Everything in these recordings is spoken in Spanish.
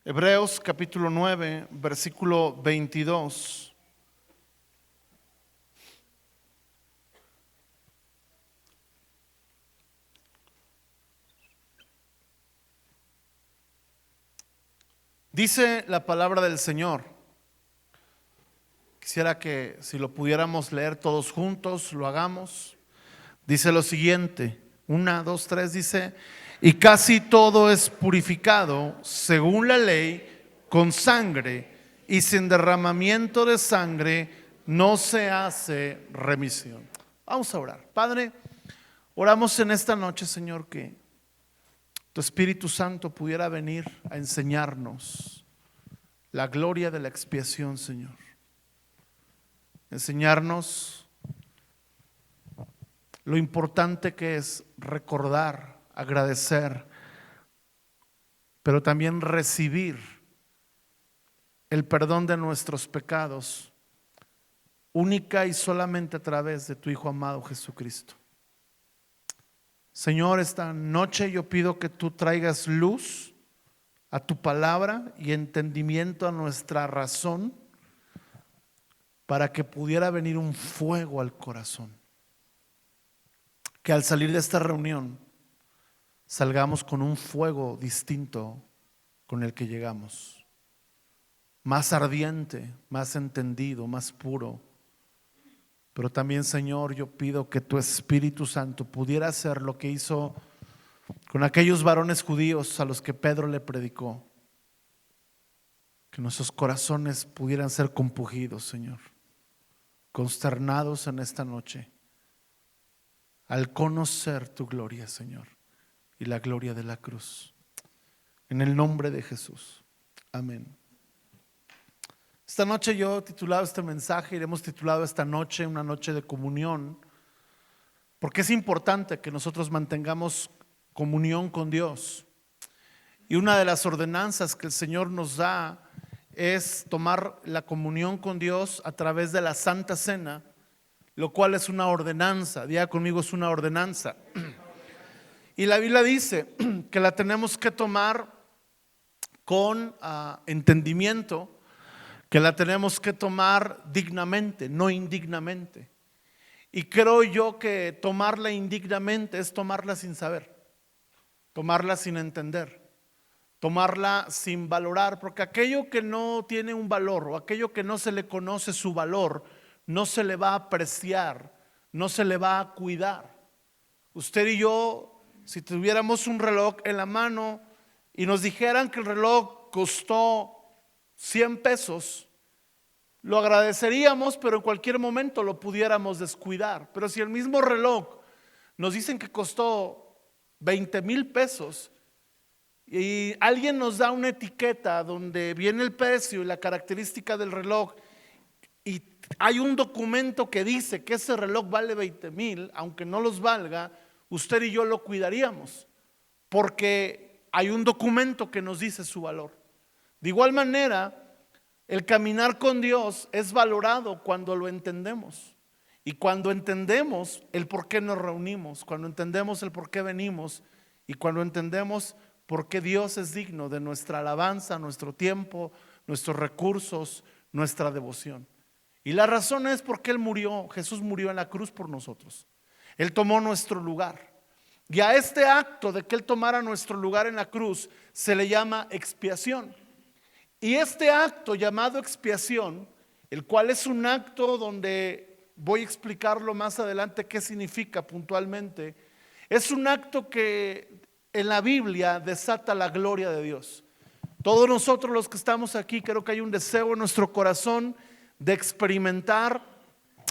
Hebreos capítulo 9, versículo 22. Dice la palabra del Señor. Quisiera que si lo pudiéramos leer todos juntos, lo hagamos. Dice lo siguiente, 1, 2, 3, dice: y casi todo es purificado según la ley con sangre, y sin derramamiento de sangre no se hace remisión. Vamos a orar. Padre, oramos en esta noche, Señor, que tu Espíritu Santo pudiera venir a enseñarnos la gloria de la expiación, Señor. Enseñarnos lo importante que es recordar, agradecer, pero también recibir el perdón de nuestros pecados, única y solamente a través de tu Hijo amado Jesucristo. Señor, esta noche yo pido que tú traigas luz a tu palabra y entendimiento a nuestra razón, para que pudiera venir un fuego al corazón. Que al salir de esta reunión salgamos con un fuego distinto con el que llegamos, más ardiente, más entendido, más puro. Pero también, Señor, yo pido que tu Espíritu Santo pudiera hacer lo que hizo con aquellos varones judíos a los que Pedro le predicó, que nuestros corazones pudieran ser compungidos, Señor, consternados en esta noche al conocer tu gloria, Señor, y la gloria de la cruz. En el nombre de Jesús, amén. Esta noche yo he titulado este mensaje, y hemos titulado esta noche una noche de comunión, porque es importante que nosotros mantengamos comunión con Dios. Y una de las ordenanzas que el Señor nos da es tomar la comunión con Dios a través de la Santa Cena, lo cual es una ordenanza. Diga conmigo, es una ordenanza. Y la Biblia dice que la tenemos que tomar con entendimiento, que la tenemos que tomar dignamente, no indignamente. Y creo yo que tomarla indignamente es tomarla sin saber, tomarla sin entender, tomarla sin valorar, porque aquello que no tiene un valor o aquello que no se le conoce su valor, no se le va a apreciar, no se le va a cuidar. Usted y yo, si tuviéramos un reloj en la mano y nos dijeran que el reloj costó 100 pesos, lo agradeceríamos, pero en cualquier momento lo pudiéramos descuidar. Pero si el mismo reloj nos dicen que costó 20,000 pesos y alguien nos da una etiqueta donde viene el precio y la característica del reloj, y hay un documento que dice que ese reloj vale 20,000, aunque no los valga, usted y yo lo cuidaríamos, porque hay un documento que nos dice su valor. De igual manera, el caminar con Dios es valorado cuando lo entendemos, y cuando entendemos el por qué nos reunimos, cuando entendemos el por qué venimos, y cuando entendemos por qué Dios es digno de nuestra alabanza, nuestro tiempo, nuestros recursos, nuestra devoción. Y la razón es porque Él murió. Jesús murió en la cruz por nosotros. Él tomó nuestro lugar, y a este acto de que Él tomara nuestro lugar en la cruz se le llama expiación. Y este acto llamado expiación, el cual es un acto donde voy a explicarlo más adelante qué significa puntualmente, es un acto que en la Biblia desata la gloria de Dios. Todos nosotros los que estamos aquí, creo que hay un deseo en nuestro corazón de experimentar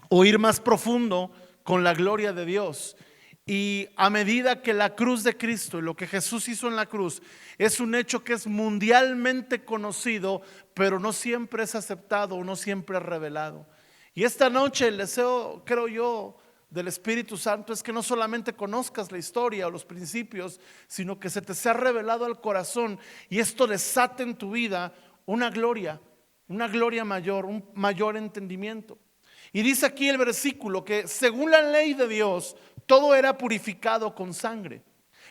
o ir más profundo con la gloria de Dios. Y a medida que la cruz de Cristo y lo que Jesús hizo en la cruz es un hecho que es mundialmente conocido, pero no siempre es aceptado o no siempre es revelado. Y esta noche el deseo, creo yo, del Espíritu Santo es que no solamente conozcas la historia o los principios, sino que se te sea revelado al corazón, y esto desate en tu vida una gloria mayor, un mayor entendimiento. Y dice aquí el versículo que según la ley de Dios todo era purificado con sangre,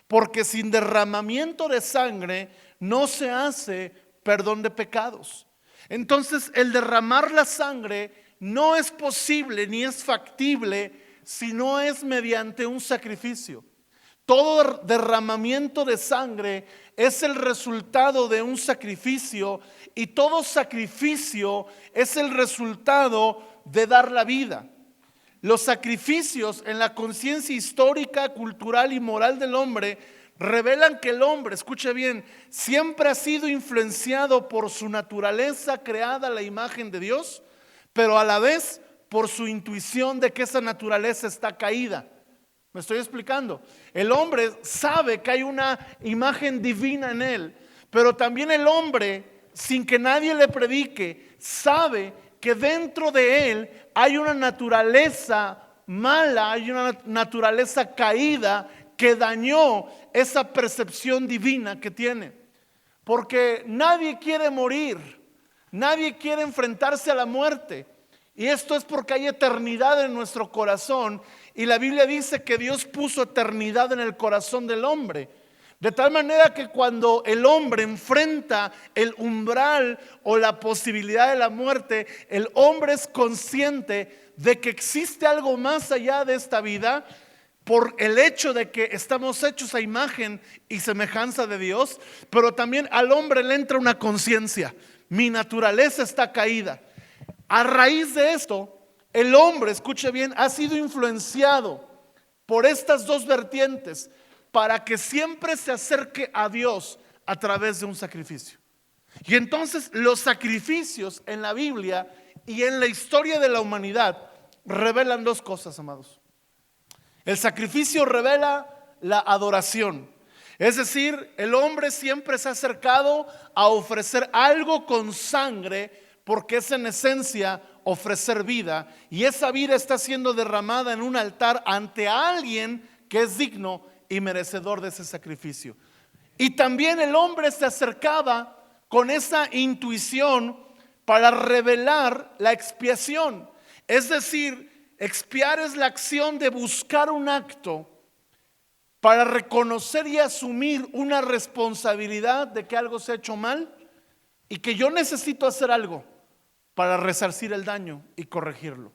porque sin derramamiento de sangre no se hace perdón de pecados. Entonces, el derramar la sangre no es posible ni es factible si no es mediante un sacrificio. Todo derramamiento de sangre es el resultado de un sacrificio, y todo sacrificio es el resultado de dar la vida. Los sacrificios en la conciencia histórica, cultural y moral del hombre revelan que el hombre, escuche bien, siempre ha sido influenciado por su naturaleza creada a la imagen de Dios, pero a la vez por su intuición de que esa naturaleza está caída. ¿Me estoy explicando? El hombre sabe que hay una imagen divina en él, pero también el hombre, sin que nadie le predique, sabe que dentro de él hay una naturaleza mala, hay una naturaleza caída que dañó esa percepción divina que tiene. Porque nadie quiere morir, nadie quiere enfrentarse a la muerte. Y esto es porque hay eternidad en nuestro corazón, y la Biblia dice que Dios puso eternidad en el corazón del hombre. De tal manera que cuando el hombre enfrenta el umbral o la posibilidad de la muerte, el hombre es consciente de que existe algo más allá de esta vida, por el hecho de que estamos hechos a imagen y semejanza de Dios. Pero también al hombre le entra una conciencia: mi naturaleza está caída. A raíz de esto, el hombre, escuche bien, ha sido influenciado por estas dos vertientes para que siempre se acerque a Dios a través de un sacrificio. Y entonces los sacrificios en la Biblia y en la historia de la humanidad revelan dos cosas, amados. El sacrificio revela la adoración. Es decir, el hombre siempre se ha acercado a ofrecer algo con sangre, porque es en esencia ofrecer vida, y esa vida está siendo derramada en un altar ante alguien que es digno y merecedor de ese sacrificio. Y también el hombre se acercaba con esa intuición para revelar la expiación. Es decir, expiar es la acción de buscar un acto para reconocer y asumir una responsabilidad de que algo se ha hecho mal y que yo necesito hacer algo para resarcir el daño y corregirlo.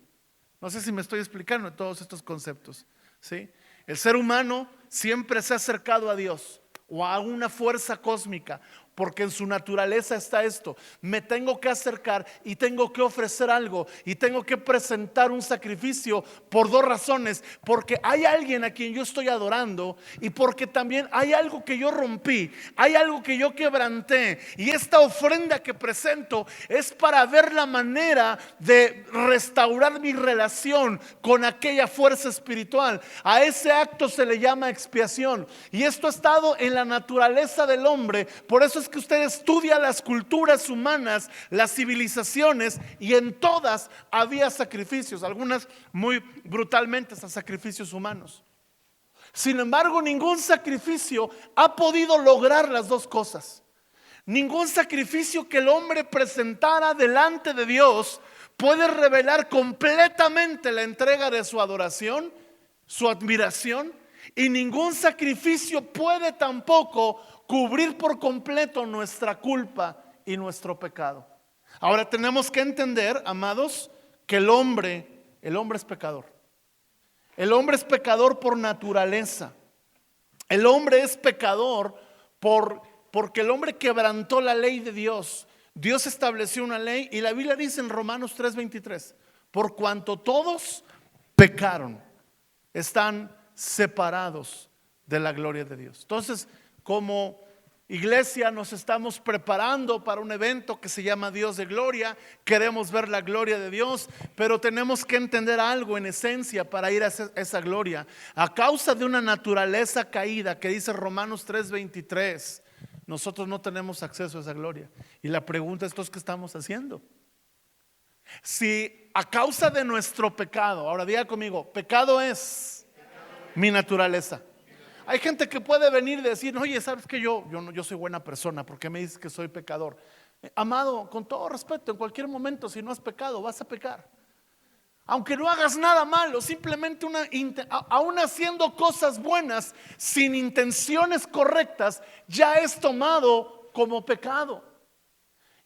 No sé si me estoy explicando en todos estos conceptos, ¿sí? El ser humano siempre se ha acercado a Dios o a una fuerza cósmica, porque en su naturaleza está esto: me tengo que acercar y tengo que ofrecer algo y tengo que presentar un sacrificio por dos razones: porque hay alguien a quien yo estoy adorando, y porque también hay algo que yo rompí, hay algo que yo quebranté, y esta ofrenda que presento es para ver la manera de restaurar mi relación con aquella fuerza espiritual. A ese acto se le llama expiación, y esto ha estado en la naturaleza del hombre. Por eso es que usted estudia las culturas humanas, las civilizaciones, y en todas había sacrificios, algunas muy brutalmente hasta sacrificios humanos. Sin embargo, ningún sacrificio ha podido lograr las dos cosas. Ningún sacrificio que el hombre presentara delante de Dios puede revelar completamente la entrega de su adoración, su admiración, y ningún sacrificio puede tampoco cubrir por completo nuestra culpa y nuestro pecado. Ahora tenemos que entender, amados, que el hombre es pecador. El hombre es pecador por naturaleza. El hombre es pecador porque el hombre quebrantó la ley de Dios. Dios estableció una ley, y la Biblia dice en Romanos 3:23: por cuanto todos pecaron, están separados de la gloria de Dios. Entonces, como iglesia nos estamos preparando para un evento que se llama Dios de Gloria. Queremos ver la gloria de Dios, pero tenemos que entender algo en esencia para ir a esa gloria. A causa de una naturaleza caída que dice Romanos 3:23, nosotros no tenemos acceso a esa gloria. Y la pregunta es: ¿qué estamos haciendo? Si a causa de nuestro pecado, ahora diga conmigo, pecado es mi naturaleza. Hay gente que puede venir y decir: oye, ¿sabes que yo soy buena persona? ¿Por qué me dices que soy pecador? Amado, con todo respeto, en cualquier momento, si no has pecado, vas a pecar. Aunque no hagas nada malo, simplemente aún haciendo cosas buenas sin intenciones correctas, ya es tomado como pecado.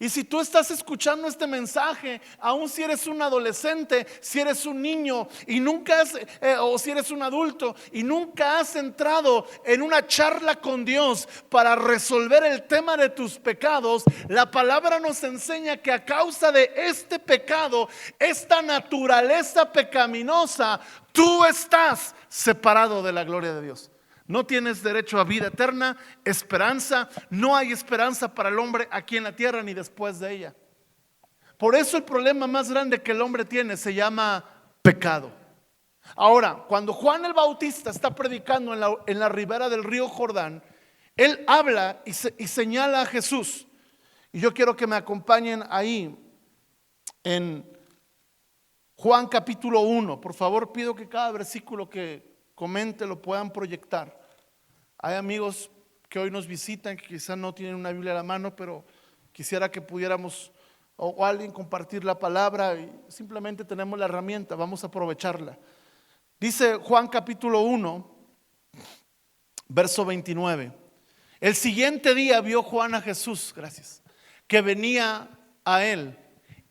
Y si tú estás escuchando este mensaje, aun si eres un adolescente, si eres un niño y nunca has, o si eres un adulto y nunca has entrado en una charla con Dios para resolver el tema de tus pecados, la palabra nos enseña que a causa de este pecado, esta naturaleza pecaminosa, tú estás separado de la gloria de Dios. No tienes derecho a vida eterna, esperanza. No hay esperanza para el hombre aquí en la tierra ni después de ella. Por eso el problema más grande que el hombre tiene se llama pecado. Ahora, cuando Juan el Bautista está predicando en la ribera del río Jordán, él habla y señala a Jesús. Y yo quiero que me acompañen ahí en Juan capítulo 1. Por favor, pido que cada versículo que comente lo puedan proyectar. Hay amigos que hoy nos visitan que quizás no tienen una Biblia a la mano, pero quisiera que pudiéramos o alguien compartir la palabra, y simplemente tenemos la herramienta, vamos a aprovecharla. Dice Juan capítulo 1, verso 29. El siguiente día vio Juan a Jesús, gracias, que venía a él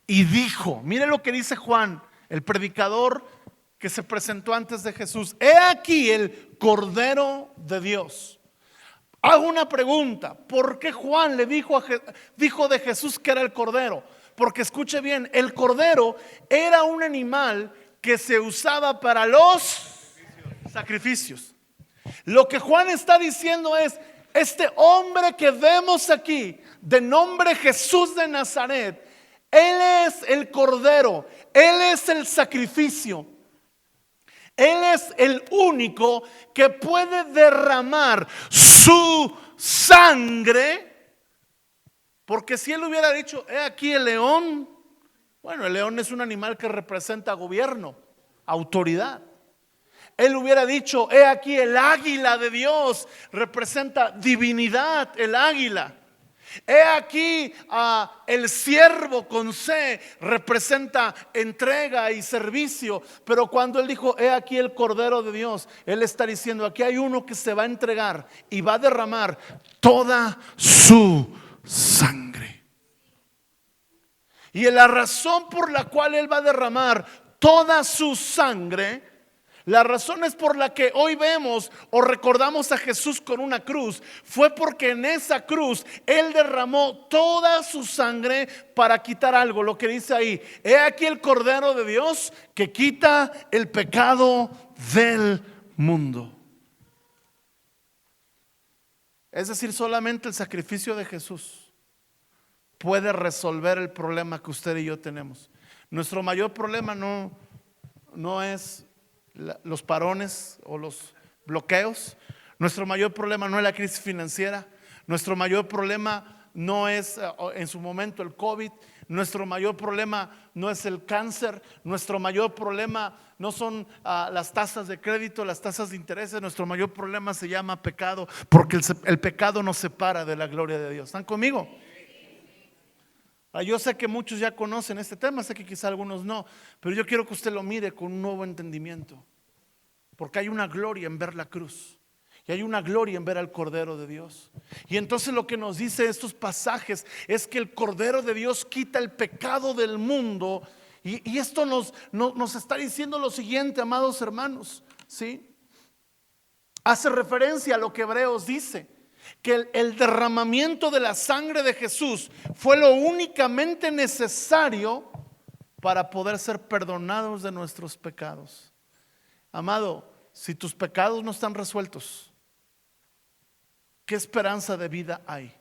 y dijo, mire lo que dice Juan, el predicador que se presentó antes de Jesús: he aquí el Cordero de Dios. Hago una pregunta: ¿por qué Juan le dijo de Jesús que era el Cordero? Porque escuche bien, el Cordero era un animal que se usaba para los sacrificios. Lo que Juan está diciendo es: este hombre que vemos aquí, de nombre Jesús de Nazaret, él es el Cordero, él es el sacrificio. Él es el único que puede derramar su sangre. Porque si él hubiera dicho: he aquí el león. Bueno, el león es un animal que representa gobierno, autoridad. Él hubiera dicho: he aquí el águila de Dios, representa divinidad, el águila. He aquí el siervo con C, representa entrega y servicio. Pero cuando él dijo: he aquí el Cordero de Dios, él está diciendo: aquí hay uno que se va a entregar y va a derramar toda su sangre. Y la razón por la cual él va a derramar toda su sangre, la razón es por la que hoy vemos o recordamos a Jesús con una cruz, fue porque en esa cruz él derramó toda su sangre para quitar algo. Lo que dice ahí: he aquí el Cordero de Dios que quita el pecado del mundo. Es decir, solamente el sacrificio de Jesús puede resolver el problema que usted y yo tenemos. Nuestro mayor problema no es los parones o los bloqueos. Nuestro mayor problema no es la crisis financiera. Nuestro mayor problema no es en su momento el COVID. Nuestro mayor problema no es el cáncer. Nuestro mayor problema no son las tasas de crédito, las tasas de interés. Nuestro mayor problema se llama pecado, porque el pecado nos separa de la gloria de Dios. ¿Están conmigo? Yo sé que muchos ya conocen este tema, sé que quizá algunos no, pero yo quiero que usted lo mire con un nuevo entendimiento, porque hay una gloria en ver la cruz y hay una gloria en ver al Cordero de Dios. Y entonces lo que nos dice estos pasajes es que el Cordero de Dios quita el pecado del mundo. Y esto nos está diciendo lo siguiente, amados hermanos, ¿sí? Hace referencia a lo que Hebreos dice, que el derramamiento de la sangre de Jesús fue lo únicamente necesario para poder ser perdonados de nuestros pecados. Amado, si tus pecados no están resueltos, ¿qué esperanza de vida hay?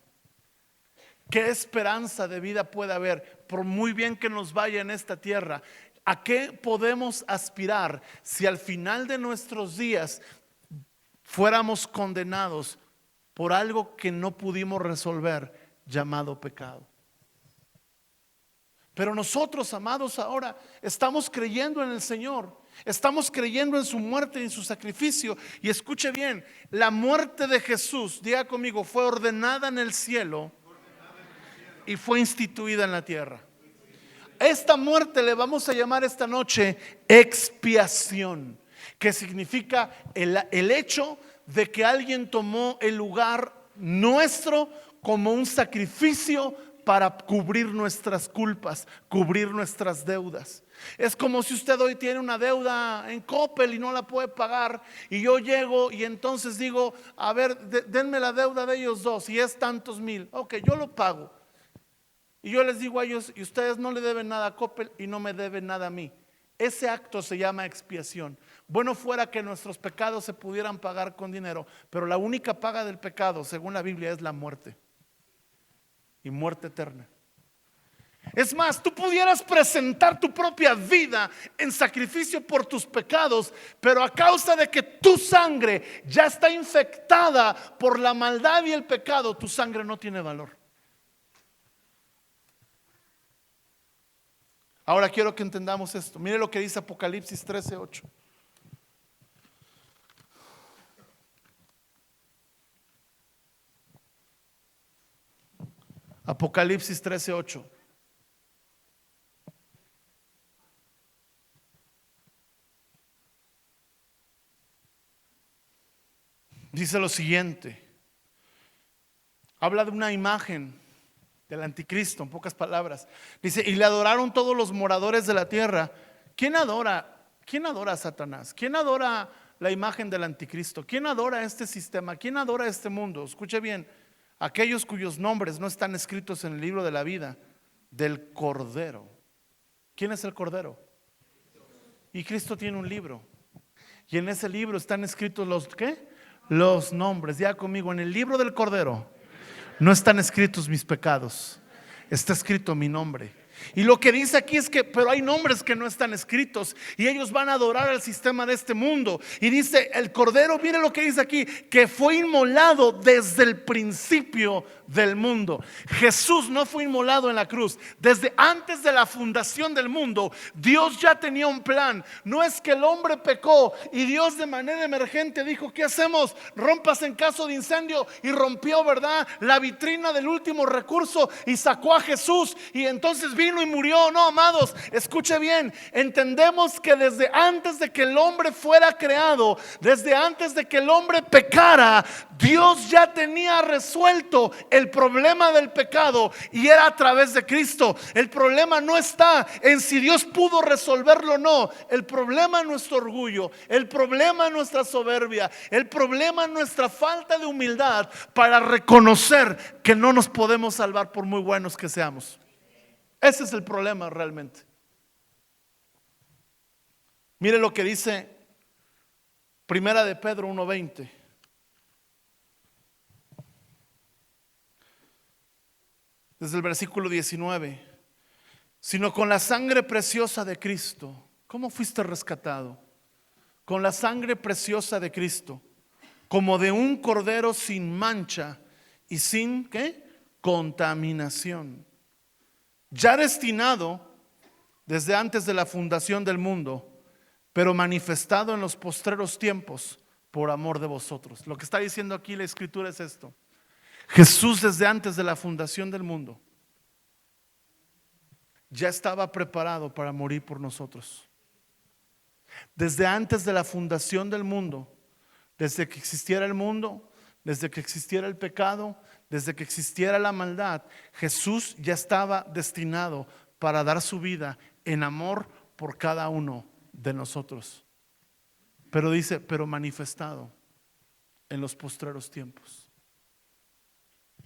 ¿Qué esperanza de vida puede haber? Por muy bien que nos vaya en esta tierra, ¿a qué podemos aspirar si al final de nuestros días fuéramos condenados por algo que no pudimos resolver, llamado pecado? Pero nosotros, amados, ahora estamos creyendo en el Señor, estamos creyendo en su muerte y en su sacrificio. Y escuche bien, la muerte de Jesús, diga conmigo, fue ordenada en el cielo y fue instituida en la tierra. Esta muerte le vamos a llamar esta noche expiación, que significa el hecho de que alguien tomó el lugar nuestro como un sacrificio para cubrir nuestras culpas, cubrir nuestras deudas. Es como si usted hoy tiene una deuda en Coppel y no la puede pagar, y yo llego y entonces digo, a ver, denme la deuda de ellos dos y es tantos mil. Ok, yo lo pago. Y yo les digo a ellos, y ustedes no le deben nada a Coppel y no me deben nada a mí. Ese acto se llama expiación. Bueno fuera que nuestros pecados se pudieran pagar con dinero, pero la única paga del pecado, según la Biblia, es la muerte, y muerte eterna. Es más, tú pudieras presentar tu propia vida en sacrificio por tus pecados, pero a causa de que tu sangre ya está infectada por la maldad y el pecado, tu sangre no tiene valor. Ahora quiero que entendamos esto. Mire lo que dice Apocalipsis 13:8. Apocalipsis 13:8. Dice lo siguiente. Habla de una imagen del anticristo, en pocas palabras. Dice, y le adoraron todos los moradores de la tierra. ¿Quién adora a Satanás? ¿Quién adora la imagen del anticristo? ¿Quién adora este sistema? ¿Quién adora este mundo? Escuche bien, aquellos cuyos nombres no están escritos en el libro de la vida del Cordero. ¿Quién es el Cordero? Y Cristo tiene un libro, y en ese libro están escritos los ¿qué? Los nombres. Ya conmigo, en el libro del Cordero no están escritos mis pecados, está escrito mi nombre. Y lo que dice aquí es que, pero hay nombres que no están escritos, y ellos van a adorar al sistema de este mundo. Y dice el Cordero, mire lo que dice aquí, que fue inmolado desde el principio del mundo. Jesús no fue inmolado en la cruz. Desde antes de la fundación del mundo, Dios ya tenía un plan. No es que el hombre pecó y Dios de manera emergente dijo, ¿qué hacemos? Rompas en caso de incendio, y rompió, ¿verdad?, la vitrina del último recurso y sacó a Jesús, y entonces vino y murió. No, amados, escuche bien, entendemos que desde antes de que el hombre fuera creado, desde antes de que el hombre pecara, Dios ya tenía resuelto el problema del pecado, y era a través de Cristo. El problema no está en si Dios pudo resolverlo o no. El problema es nuestro orgullo, el problema es nuestra soberbia, el problema es nuestra falta de humildad para reconocer que no nos podemos salvar por muy buenos que seamos. Ese es el problema realmente. Mire lo que dice Primera de Pedro 1:20. Desde el versículo 19. Sino con la sangre preciosa de Cristo. ¿Cómo fuiste rescatado? Con la sangre preciosa de Cristo, como de un cordero sin mancha y sin ¿qué? Contaminación, ya destinado desde antes de la fundación del mundo, pero manifestado en los postreros tiempos por amor de vosotros. Lo que está diciendo aquí la Escritura es esto: Jesús desde antes de la fundación del mundo ya estaba preparado para morir por nosotros. Desde antes de la fundación del mundo, desde que existiera el mundo, desde que existiera el pecado, desde que existiera la maldad, Jesús ya estaba destinado para dar su vida en amor por cada uno de nosotros. Pero dice, pero manifestado en los postreros tiempos.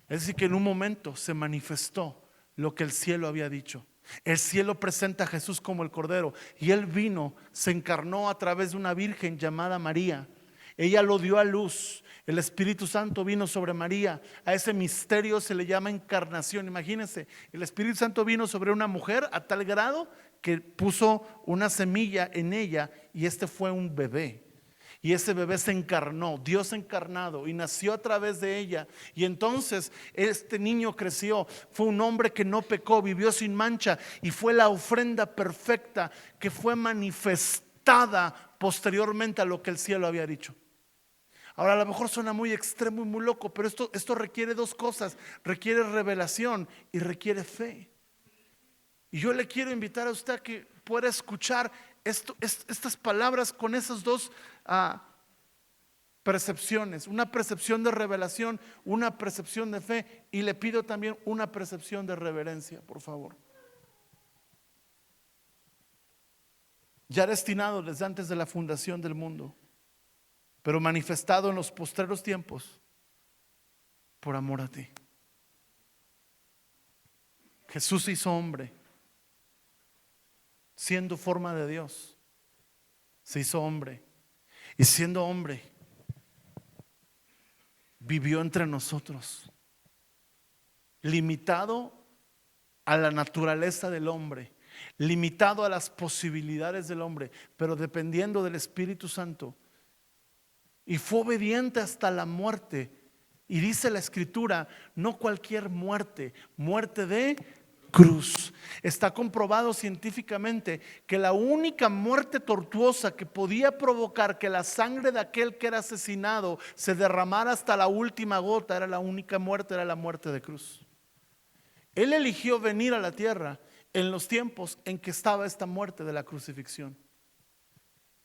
Es decir, que en un momento se manifestó lo que el cielo había dicho. El cielo presenta a Jesús como el Cordero, y Él vino, se encarnó a través de una virgen llamada María. Ella lo dio a luz. El Espíritu Santo vino sobre María. A ese misterio se le llama encarnación. Imagínense, el Espíritu Santo vino sobre una mujer a tal grado que puso una semilla en ella, y este fue un bebé. Y ese bebé se encarnó, Dios encarnado, y nació a través de ella. Y entonces este niño creció, fue un hombre que no pecó, vivió sin mancha, y fue la ofrenda perfecta que fue manifestada posteriormente a lo que el cielo había dicho. Ahora, a lo mejor suena muy extremo y muy loco, pero esto requiere dos cosas: requiere revelación y requiere fe. Y yo le quiero invitar a usted a que pueda escuchar estas palabras con esos dos percepciones, una percepción de revelación, una percepción de fe, y le pido también una percepción de reverencia, por favor. Ya destinado desde antes de la fundación del mundo, pero manifestado en los postreros tiempos por amor a ti. Jesús se hizo hombre, siendo forma de Dios, se hizo hombre, y siendo hombre vivió entre nosotros, limitado a la naturaleza del hombre, limitado a las posibilidades del hombre, pero dependiendo del Espíritu Santo, y fue obediente hasta la muerte. Y dice la Escritura, no cualquier muerte, muerte de cruz. Está comprobado científicamente que la única muerte tortuosa que podía provocar que la sangre de aquel que era asesinado se derramara hasta la última gota, era la única muerte, era la muerte de cruz. Él eligió venir a la tierra en los tiempos en que estaba esta muerte de la crucifixión.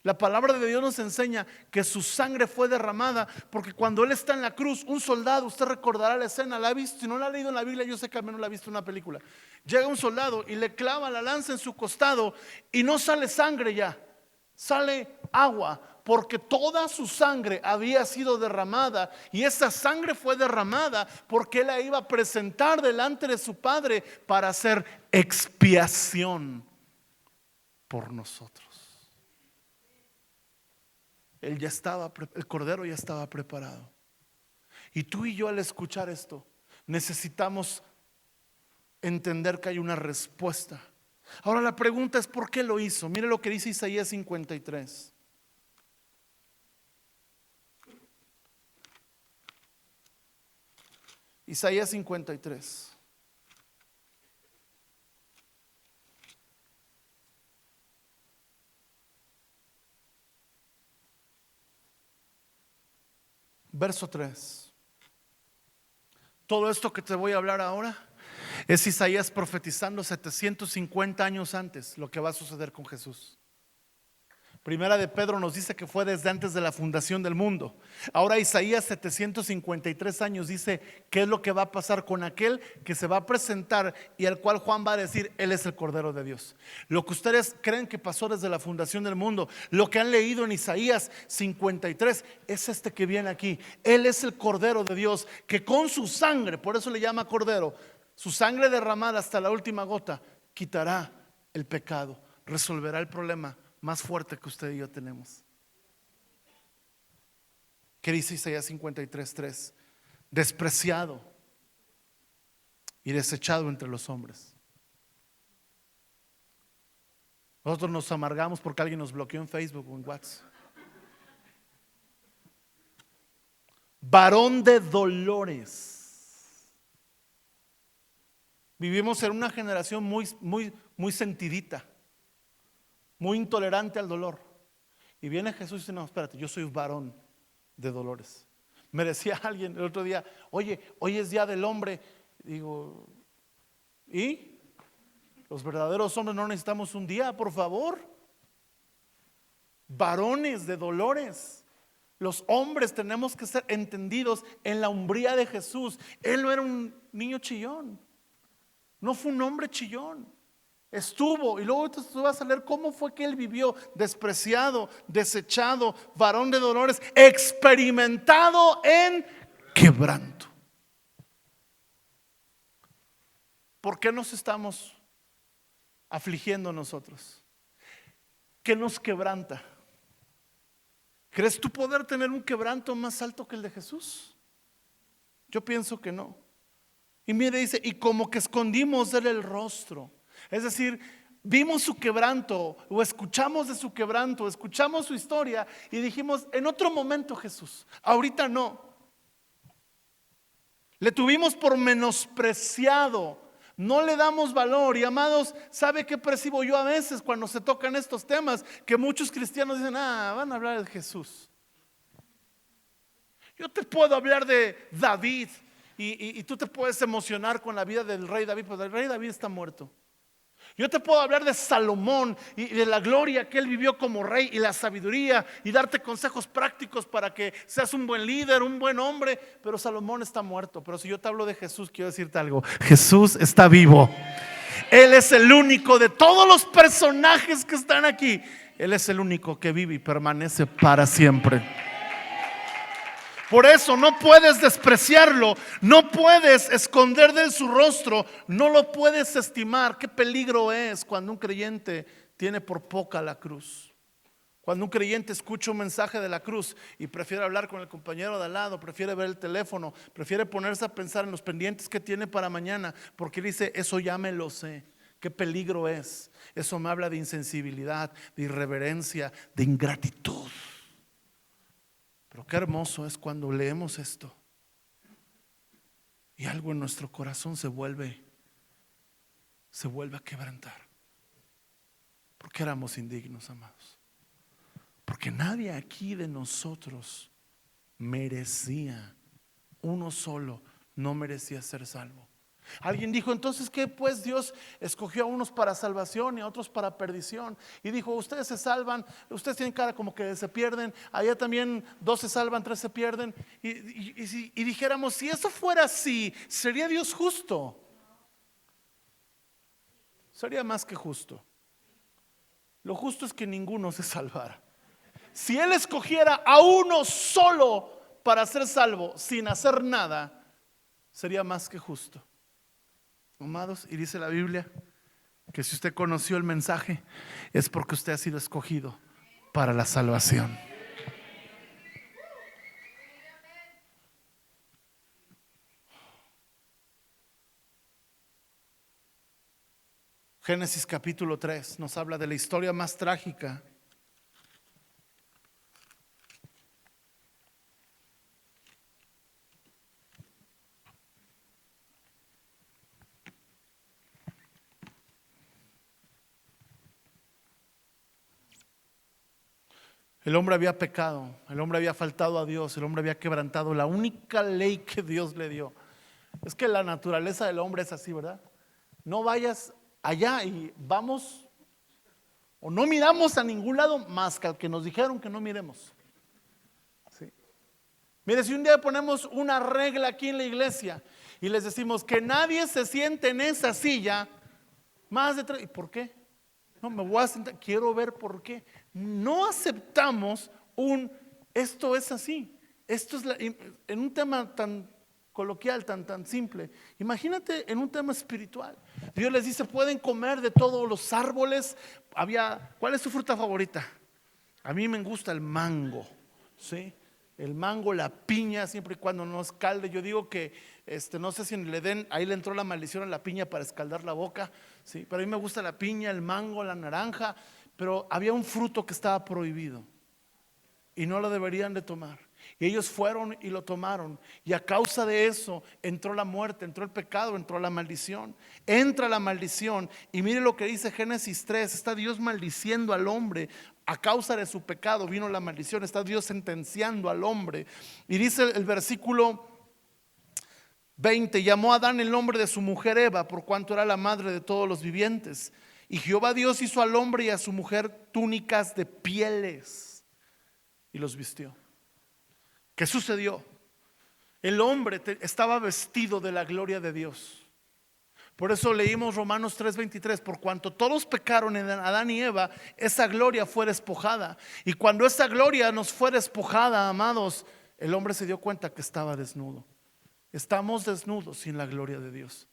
La palabra de Dios nos enseña que su sangre fue derramada, porque cuando Él está en la cruz, un soldado, usted recordará la escena, la ha visto, si no la ha leído en la Biblia, yo sé que al menos la ha visto en una película. Llega un soldado y le clava la lanza en su costado y no sale sangre ya, sale agua, porque toda su sangre había sido derramada, y esa sangre fue derramada porque Él la iba a presentar delante de su Padre para hacer expiación por nosotros. Él ya estaba, el cordero ya estaba preparado. Y tú y yo, al escuchar esto, necesitamos entender que hay una respuesta. Ahora la pregunta es: ¿por qué lo hizo? Mire lo que dice Isaías 53. Isaías 53. Verso 3. Todo esto que te voy a hablar ahora es Isaías profetizando 750 años antes lo que va a suceder con Jesús. Primera de Pedro nos dice que fue desde antes de la fundación del mundo. Ahora Isaías 753 años dice qué es lo que va a pasar con aquel que se va a presentar y al cual Juan va a decir: Él es el Cordero de Dios. Lo que ustedes creen que pasó desde la fundación del mundo, lo que han leído en Isaías 53, es este que viene aquí. Él es el Cordero de Dios, que con su sangre, por eso le llama Cordero, su sangre derramada hasta la última gota, quitará el pecado, resolverá el problema más fuerte que usted y yo tenemos. ¿Qué dice Isaías 53:3? Despreciado y desechado entre los hombres. Nosotros nos amargamos porque alguien nos bloqueó en Facebook o en WhatsApp. Varón de dolores. Vivimos en una generación muy sentidita, muy intolerante al dolor. Y viene Jesús y dice: no, espérate, yo soy varón de dolores. Me decía alguien el otro día: oye, hoy es día del hombre. Digo, ¿y? Los verdaderos hombres no necesitamos un día, por favor. Varones de dolores. Los hombres tenemos que ser entendidos en la umbría de Jesús. Él no era un niño chillón, no fue un hombre chillón. Estuvo, y luego tú vas a leer cómo fue que él vivió: despreciado, desechado, varón de dolores, experimentado en quebranto. ¿Por qué nos estamos afligiendo nosotros? ¿Qué nos quebranta? ¿Crees tú poder tener un quebranto más alto que el de Jesús? Yo pienso que no. Y mire, dice: y como que escondimos de él el rostro. Es decir, vimos su quebranto, o escuchamos de su quebranto, escuchamos su historia y dijimos: en otro momento Jesús, ahorita no. Le tuvimos por menospreciado, no le damos valor. Y amados, ¿sabe qué percibo yo a veces cuando se tocan estos temas? Que muchos cristianos dicen: van a hablar de Jesús. Yo te puedo hablar de David y tú te puedes emocionar con la vida del rey David, pero el rey David está muerto. Yo te puedo hablar de Salomón y de la gloria que él vivió como rey y la sabiduría y darte consejos prácticos para que seas un buen líder, un buen hombre, pero Salomón está muerto. Pero si yo te hablo de Jesús, quiero decirte algo: Jesús está vivo. Él es el único de todos los personajes que están aquí. Él es el único que vive y permanece para siempre. Por eso no puedes despreciarlo, no puedes esconder de él su rostro, no lo puedes estimar. Qué peligro es cuando un creyente tiene por poca la cruz. Cuando un creyente escucha un mensaje de la cruz y prefiere hablar con el compañero de al lado, prefiere ver el teléfono, prefiere ponerse a pensar en los pendientes que tiene para mañana, porque dice: eso ya me lo sé. Qué peligro es. Eso me habla de insensibilidad, de irreverencia, de ingratitud. Pero qué hermoso es cuando leemos esto y algo en nuestro corazón se vuelve a quebrantar. Porque éramos indignos, amados. Porque nadie aquí de nosotros merecía, uno solo no merecía ser salvo. Alguien dijo: entonces ¿qué? Pues Dios escogió a unos para salvación y a otros para perdición. Y dijo: ustedes se salvan, ustedes tienen cara como que se pierden. Allá también 2 se salvan, 3 se pierden. Y dijéramos: si eso fuera así, ¿sería Dios justo? Sería más que justo. Lo justo es que ninguno se salvara. Si Él escogiera a uno solo para ser salvo sin hacer nada, sería más que justo. Amados, y dice la Biblia que si usted conoció el mensaje es porque usted ha sido escogido para la salvación. Génesis capítulo 3 nos habla de la historia más trágica. El hombre había pecado, el hombre había faltado a Dios, el hombre había quebrantado la única ley que Dios le dio. Es que la naturaleza del hombre es así, ¿verdad? No vayas allá y vamos, o no miramos a ningún lado más que al que nos dijeron que no miremos. ¿Sí? Mire, si un día ponemos una regla aquí en la iglesia y les decimos que nadie se siente en esa silla más de 3, ¿y por qué? No, me voy a sentar, quiero ver por qué. No aceptamos esto es así. Esto es en un tema tan coloquial, tan simple. Imagínate en un tema espiritual. Dios les dice: pueden comer de todos los árboles. ¿Cuál es su fruta favorita? A mí me gusta el mango, ¿sí? El mango, la piña, siempre y cuando no escalde. Yo digo que no sé si en el Edén ahí le entró la maldición a la piña para escaldar la boca, ¿sí? Pero a mí me gusta la piña, el mango, la naranja. Pero había un fruto que estaba prohibido y no lo deberían de tomar. Y ellos fueron y lo tomaron. Y a causa de eso entró la muerte, entró el pecado, entró la maldición. Entra la maldición. Y mire lo que dice Génesis 3. Está Dios maldiciendo al hombre. A causa de su pecado vino la maldición. Está Dios sentenciando al hombre. Y dice el versículo 20: llamó a Adán el nombre de su mujer Eva, por cuanto era la madre de todos los vivientes. Y Jehová Dios hizo al hombre y a su mujer túnicas de pieles y los vistió. ¿Qué sucedió? El hombre estaba vestido de la gloria de Dios. Por eso leímos Romanos 3:23: por cuanto todos pecaron en Adán y Eva, esa gloria fue despojada. Y cuando esa gloria nos fue despojada, amados, el hombre se dio cuenta que estaba desnudo. Estamos desnudos sin la gloria de Dios.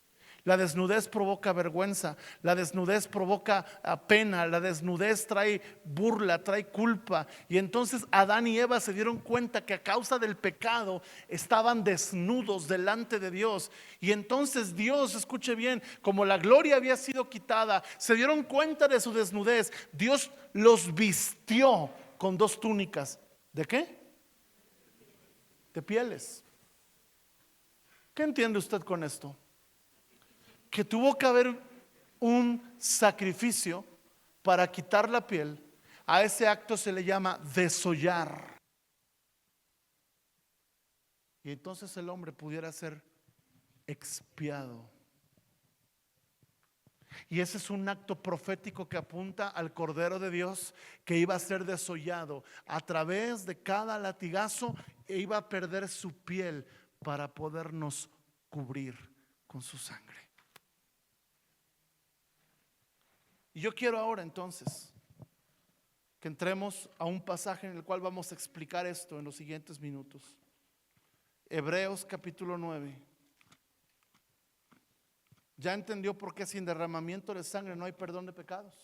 La desnudez provoca vergüenza, la desnudez provoca pena, la desnudez trae burla, trae culpa. Y entonces Adán y Eva se dieron cuenta que a causa del pecado estaban desnudos delante de Dios. Y entonces Dios, escuche bien, como la gloria había sido quitada, se dieron cuenta de su desnudez. Dios los vistió con 2 túnicas. ¿De qué? De pieles. ¿Qué entiende usted con esto? Que tuvo que haber un sacrificio para quitar la piel. A ese acto se le llama desollar. Y entonces el hombre pudiera ser expiado. Y ese es un acto profético que apunta al Cordero de Dios que iba a ser desollado a través de cada latigazo e iba a perder su piel para podernos cubrir con su sangre. Y yo quiero ahora entonces que entremos a un pasaje en el cual vamos a explicar esto en los siguientes minutos. Hebreos capítulo 9. ¿Ya entendió por qué sin derramamiento de sangre no hay perdón de pecados?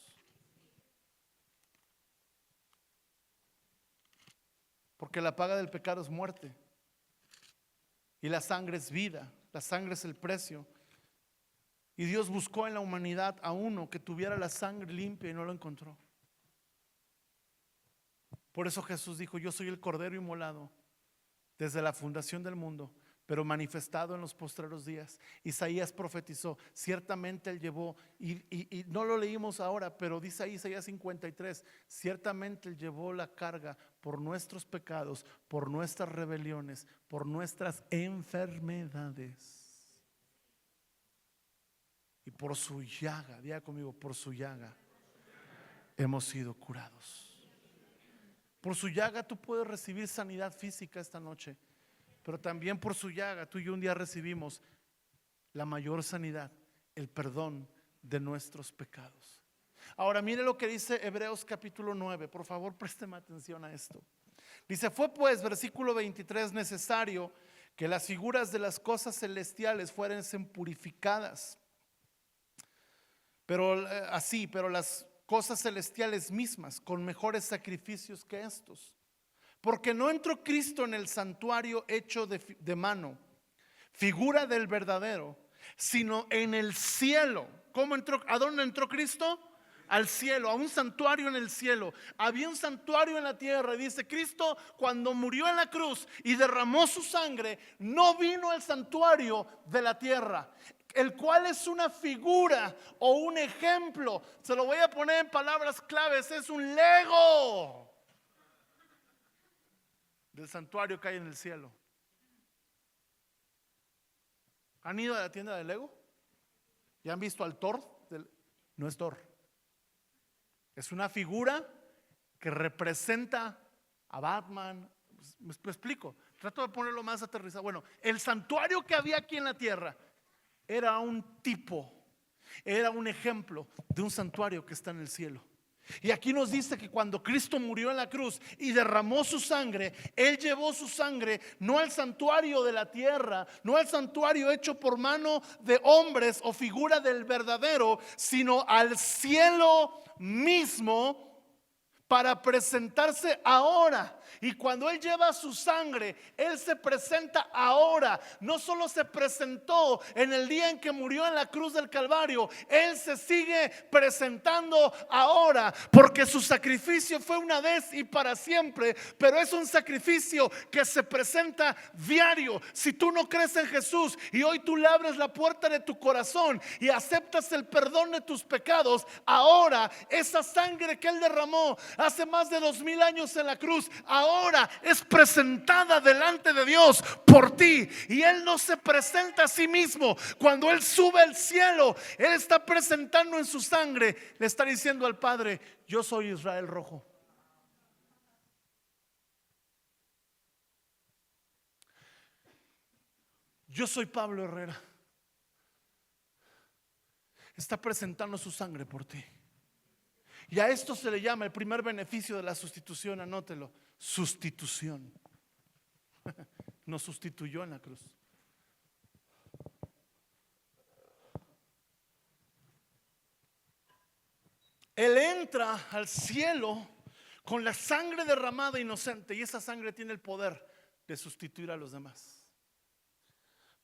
Porque la paga del pecado es muerte y la sangre es vida, la sangre es el precio. Y Dios buscó en la humanidad a uno que tuviera la sangre limpia y no lo encontró. Por eso Jesús dijo: yo soy el Cordero inmolado desde la fundación del mundo, pero manifestado en los postreros días. Isaías profetizó, ciertamente Él llevó, y no lo leímos ahora, pero dice ahí Isaías 53, ciertamente Él llevó la carga por nuestros pecados, por nuestras rebeliones, por nuestras enfermedades. Y por su llaga, diga conmigo, por su llaga hemos sido curados. Por su llaga tú puedes recibir sanidad física esta noche, pero también por su llaga tú y yo un día recibimos la mayor sanidad, el perdón de nuestros pecados. Ahora mire lo que dice Hebreos capítulo 9, por favor présteme atención a esto. Dice: fue pues, versículo 23, necesario que las figuras de las cosas celestiales fueran purificadas, pero las cosas celestiales mismas con mejores sacrificios que estos. Porque no entró Cristo en el santuario hecho de mano, figura del verdadero, sino en el cielo. ¿Cómo entró? ¿A dónde entró Cristo? Al cielo, a un santuario en el cielo. Había un santuario en la tierra. Y dice: Cristo, cuando murió en la cruz y derramó su sangre, no vino al santuario de la tierra, el cual es una figura o un ejemplo. Se lo voy a poner en palabras claves: es un lego del santuario que hay en el cielo. ¿Han ido a la tienda de Lego? ¿Ya han visto al Thor? No es Thor. Es una figura que representa a Batman. Me explico, trato de ponerlo más aterrizado. Bueno, el santuario que había aquí en la tierra era un tipo, era un ejemplo de un santuario que está en el cielo. Y aquí nos dice que cuando Cristo murió en la cruz y derramó su sangre, Él llevó su sangre no al santuario de la tierra, no al santuario hecho por mano de hombres o figura del verdadero, sino al cielo mismo, para presentarse ahora. Y cuando Él lleva su sangre, Él se presenta ahora. No solo se presentó en el día en que murió en la cruz del Calvario, Él se sigue presentando ahora, porque su sacrificio fue una vez y para siempre. Pero es un sacrificio que se presenta diario. Si tú no crees en Jesús y hoy tú le abres la puerta de tu corazón y aceptas el perdón de tus pecados, ahora esa sangre que Él derramó hace más de 2000 años en la cruz, ahora es presentada delante de Dios por ti. Y Él no se presenta a sí mismo. Cuando Él sube al cielo, Él está presentando en su sangre, le está diciendo al Padre: yo soy Israel Rojo. Yo soy Pablo Herrera. Está presentando su sangre por ti. Y a esto se le llama el primer beneficio de la sustitución. Anótelo: sustitución. Nos sustituyó en la cruz. Él entra al cielo con la sangre derramada inocente, y esa sangre tiene el poder de sustituir a los demás.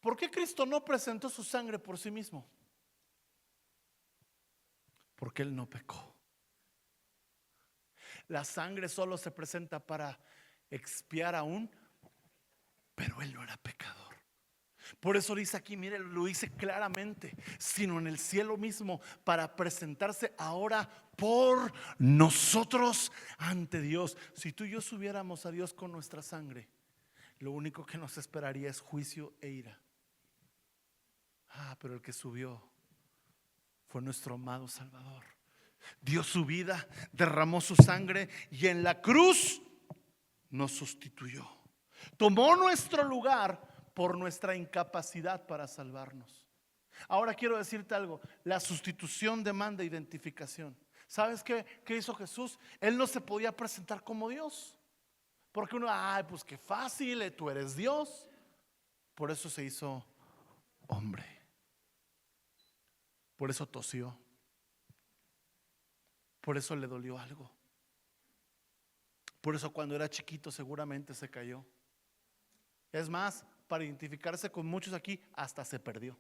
¿Por qué Cristo no presentó su sangre por sí mismo? Porque Él no pecó. La sangre solo se presenta para expiar aún, pero Él no era pecador. Por eso dice aquí, mire, lo dice claramente: sino en el cielo mismo, para presentarse ahora por nosotros ante Dios. Si tú y yo subiéramos a Dios con nuestra sangre, lo único que nos esperaría es juicio e ira. Pero el que subió fue nuestro amado Salvador. Dio su vida, derramó su sangre y en la cruz nos sustituyó. Tomó nuestro lugar por nuestra incapacidad para salvarnos. Ahora quiero decirte algo: la sustitución demanda identificación. ¿Sabes qué hizo Jesús? Él no se podía presentar como Dios, porque uno, pues qué fácil, tú eres Dios. Por eso se hizo hombre. Por eso tosió. Por eso le dolió algo. Por eso cuando era chiquito seguramente se cayó. Es más, para identificarse con muchos aquí, hasta se perdió.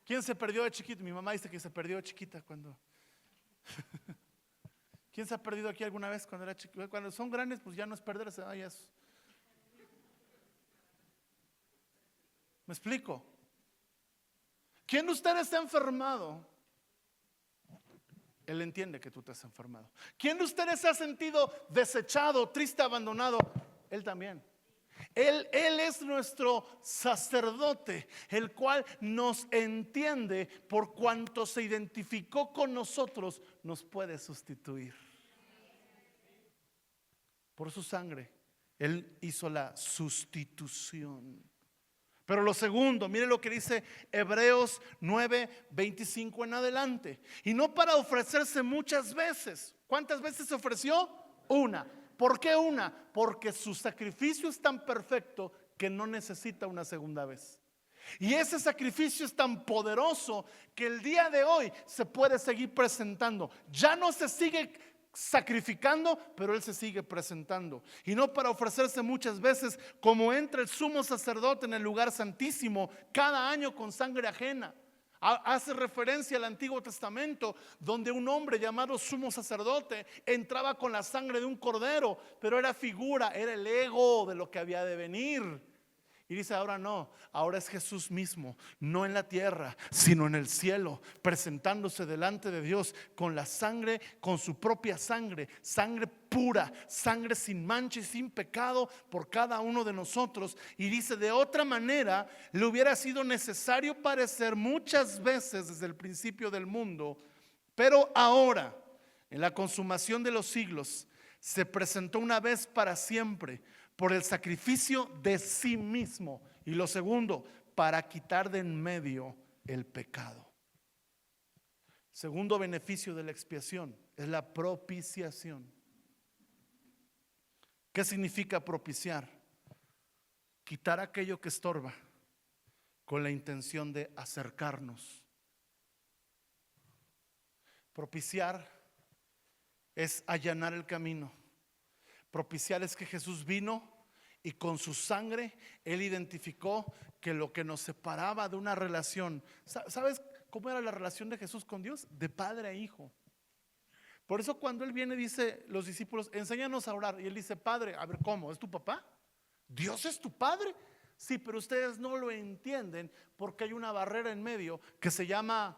¿Quién se perdió de chiquito? Mi mamá dice que se perdió de chiquita cuando... ¿Quién se ha perdido aquí alguna vez cuando era chiquito? Cuando son grandes, pues ya no es perderse. ¿Me explico? ¿Quién de ustedes está enfermado? Él entiende que tú te has enfermado. ¿Quién de ustedes se ha sentido desechado, triste, abandonado? Él también. Él es nuestro sacerdote, el cual nos entiende. Por cuanto se identificó con nosotros, nos puede sustituir. Por su sangre, Él hizo la sustitución. Pero lo segundo, mire lo que dice Hebreos 9:25 en adelante. Y no para ofrecerse muchas veces. ¿Cuántas veces se ofreció? Una. ¿Por qué una? Porque su sacrificio es tan perfecto que no necesita una segunda vez. Y ese sacrificio es tan poderoso que el día de hoy se puede seguir presentando. Ya no se sigue sacrificando, pero Él se sigue presentando. Y no para ofrecerse muchas veces, como entra el sumo sacerdote en el lugar santísimo cada año con sangre ajena. Hace referencia al Antiguo Testamento, donde un hombre llamado sumo sacerdote entraba con la sangre de un cordero, pero era figura, era el ego de lo que había de venir. Y dice: ahora no, ahora es Jesús mismo, no en la tierra, sino en el cielo, presentándose delante de Dios con la sangre, con su propia sangre, sangre pura, sangre sin mancha y sin pecado por cada uno de nosotros. Y dice: de otra manera le hubiera sido necesario padecer muchas veces desde el principio del mundo, pero ahora, en la consumación de los siglos, se presentó una vez para siempre por el sacrificio de sí mismo. Y lo segundo, para quitar de en medio el pecado. Segundo beneficio de la expiación es la propiciación. ¿Qué significa propiciar? Quitar aquello que estorba con la intención de acercarnos. Propiciar es allanar el camino. Propiciar es que Jesús vino y con su sangre Él identificó que lo que nos separaba de una relación. ¿Sabes cómo era la relación de Jesús con Dios? De padre a hijo. Por eso cuando Él viene, dice los discípulos: enséñanos a orar. Y Él dice: Padre, a ver, ¿cómo? ¿Es tu papá? ¿Dios es tu padre? Sí, pero ustedes no lo entienden porque hay una barrera en medio que se llama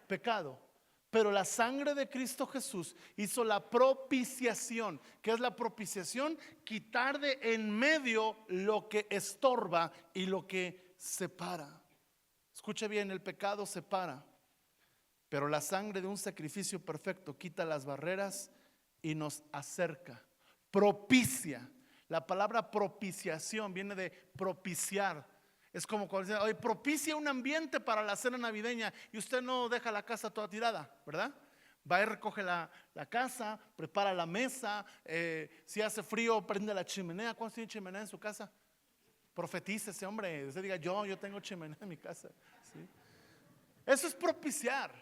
pecado. Pero la sangre de Cristo Jesús hizo la propiciación. ¿Qué es la propiciación? Quitar de en medio lo que estorba y lo que separa. Escuche bien: el pecado separa, pero la sangre de un sacrificio perfecto quita las barreras y nos acerca. Propicia. La palabra propiciación viene de propiciar. Es como cuando dicen: hoy propicia un ambiente para la cena navideña, y usted no deja la casa toda tirada, ¿verdad? Va y recoge la casa, prepara la mesa, si hace frío prende la chimenea. ¿Cuántos tienen chimenea en su casa? Profetícese, hombre. Usted diga: yo tengo chimenea en mi casa, ¿sí? Eso es propiciar.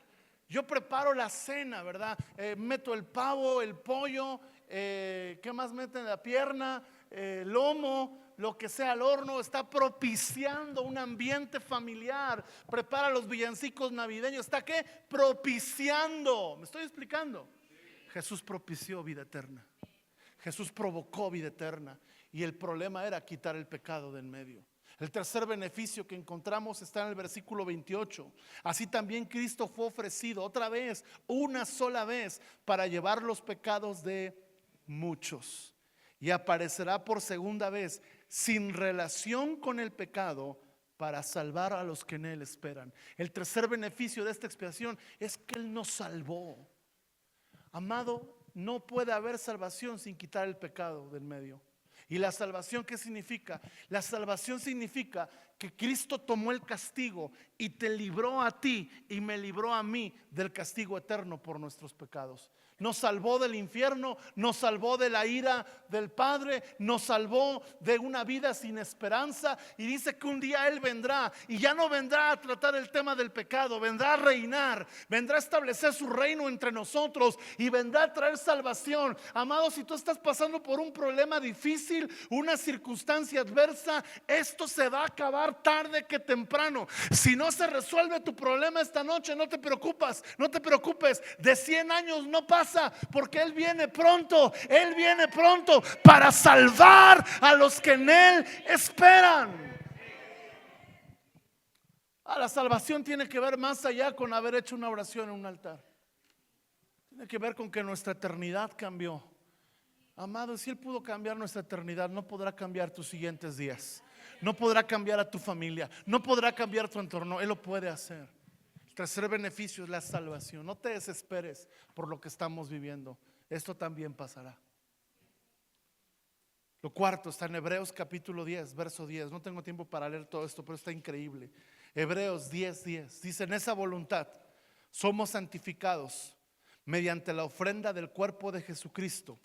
Yo preparo la cena, ¿verdad? Meto el pavo, el pollo, ¿qué más meten? La pierna, lomo, lo que sea al horno. Está propiciando un ambiente familiar. Prepara los villancicos navideños. ¿Está qué? Propiciando. ¿Me estoy explicando? Jesús propició vida eterna. Jesús provocó vida eterna. Y el problema era quitar el pecado de en medio. El tercer beneficio que encontramos está en el versículo 28. Así también Cristo fue ofrecido otra vez, una sola vez, para llevar los pecados de muchos. Y aparecerá por segunda vez sin relación con el pecado para salvar a los que en Él esperan. El tercer beneficio de esta expiación es que Él nos salvó. Amado, no puede haber salvación sin quitar el pecado del medio. ¿Y la salvación qué significa? La salvación significa que Cristo tomó el castigo y te libró a ti y me libró a mí del castigo eterno por nuestros pecados. Nos salvó del infierno, nos salvó de la ira del Padre, nos salvó de una vida sin esperanza, y dice que un día Él vendrá, y ya no vendrá a tratar el tema del pecado, vendrá a reinar, vendrá a establecer su reino entre nosotros y vendrá a traer salvación. Amado, si tú estás pasando por un problema difícil, una circunstancia adversa, esto se va a acabar tarde que temprano. Si no se resuelve tu problema esta noche, no te preocupes, de 100 años no pasa, porque Él viene pronto para salvar a los que en Él esperan. La salvación tiene que ver más allá con haber hecho una oración en un altar. Tiene que ver con que nuestra eternidad cambió. Amado, si Él pudo cambiar nuestra eternidad, no podrá cambiar tus siguientes días, no podrá cambiar a tu familia, no podrá cambiar tu entorno. Él lo puede hacer. El tercer beneficio es la salvación. No te desesperes por lo que estamos viviendo, esto también pasará. Lo cuarto está en Hebreos capítulo 10, verso 10. No tengo tiempo para leer todo esto, pero está increíble. Hebreos 10:10 dice: en esa voluntad somos santificados mediante la ofrenda del cuerpo de Jesucristo,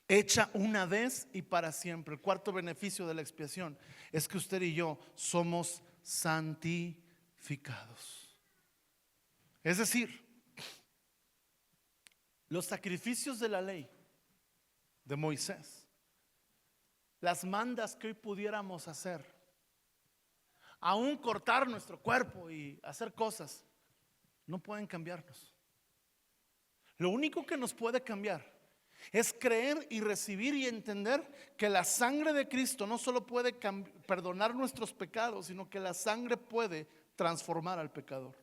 hecha una vez y para siempre. El cuarto beneficio de la expiación es que usted y yo somos santificados. Es decir, los sacrificios de la ley de Moisés, las mandas que hoy pudiéramos hacer, aún cortar nuestro cuerpo y hacer cosas, no pueden cambiarnos. Lo único que nos puede cambiar es creer y recibir y entender que la sangre de Cristo no solo puede perdonar nuestros pecados, sino que la sangre puede transformar al pecador.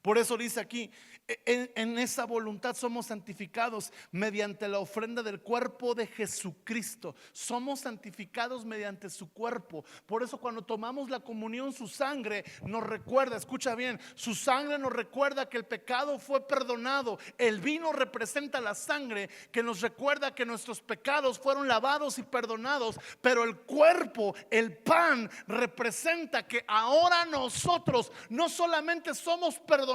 Por eso dice aquí: en esa voluntad somos santificados mediante la ofrenda del cuerpo de Jesucristo. Somos santificados mediante su cuerpo. Por eso cuando tomamos la comunión, su sangre nos recuerda, escucha bien, su sangre nos recuerda que el pecado fue perdonado. El vino representa la sangre que nos recuerda que nuestros pecados fueron lavados y perdonados. Pero el cuerpo, el pan, representa que ahora nosotros no solamente somos perdonados,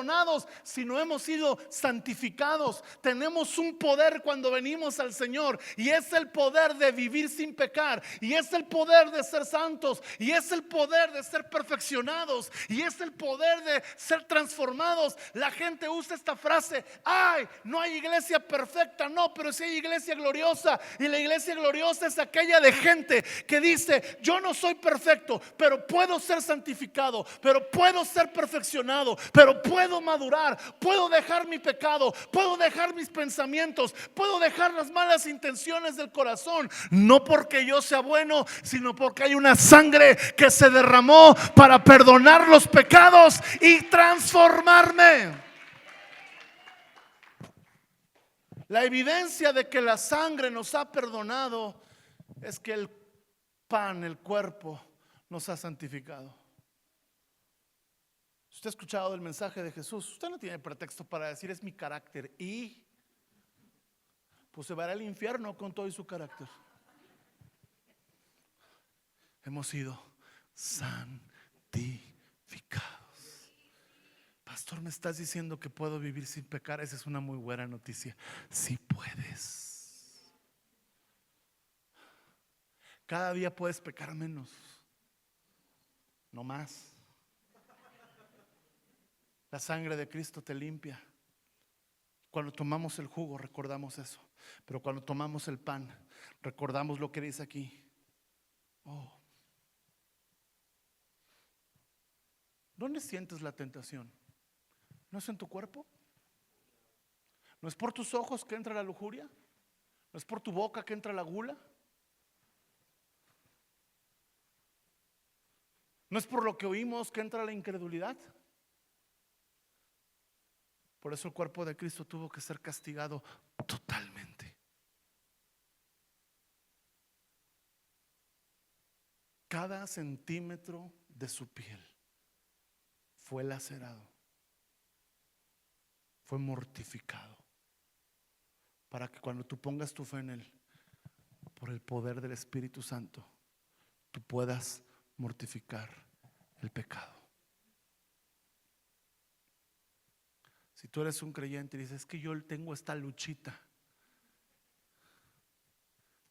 sino hemos sido santificados. Tenemos un poder cuando venimos al Señor, y es el poder de vivir sin pecar, y es el poder de ser santos, y es el poder de ser perfeccionados, y es el poder de ser transformados. La gente usa esta frase: ay, no hay iglesia perfecta. No, pero sí hay iglesia gloriosa, y la iglesia gloriosa es aquella de gente que dice: yo no soy perfecto, pero puedo ser santificado, pero puedo ser perfeccionado, pero puedo madurar, puedo dejar mi pecado, puedo dejar mis pensamientos, puedo dejar las malas intenciones del corazón. No porque yo sea bueno, sino porque hay una sangre que se derramó para perdonar los pecados y transformarme. La evidencia de que la sangre nos ha perdonado es que el pan, el cuerpo, nos ha santificado. Usted ha escuchado el mensaje de Jesús. Usted no tiene pretexto para decir: es mi carácter, y pues se va al infierno con todo y su carácter. Hemos sido santificados. Pastor, ¿me estás diciendo que puedo vivir sin pecar? Esa es una muy buena noticia. Sí puedes. Cada día puedes pecar menos, no más. La sangre de Cristo te limpia. Cuando tomamos el jugo recordamos eso, pero cuando tomamos el pan recordamos lo que dice aquí. ¿Dónde sientes la tentación? ¿No es en tu cuerpo? ¿No es por tus ojos que entra la lujuria? ¿No es por tu boca que entra la gula? ¿No es por lo que oímos que entra la incredulidad? Por eso el cuerpo de Cristo tuvo que ser castigado totalmente. cada centímetro de su piel fue lacerado, fue mortificado, para que cuando tú pongas tu fe en Él, por el poder del Espíritu Santo, tú puedas mortificar el pecado. Si tú eres un creyente y dices, es que yo tengo esta luchita,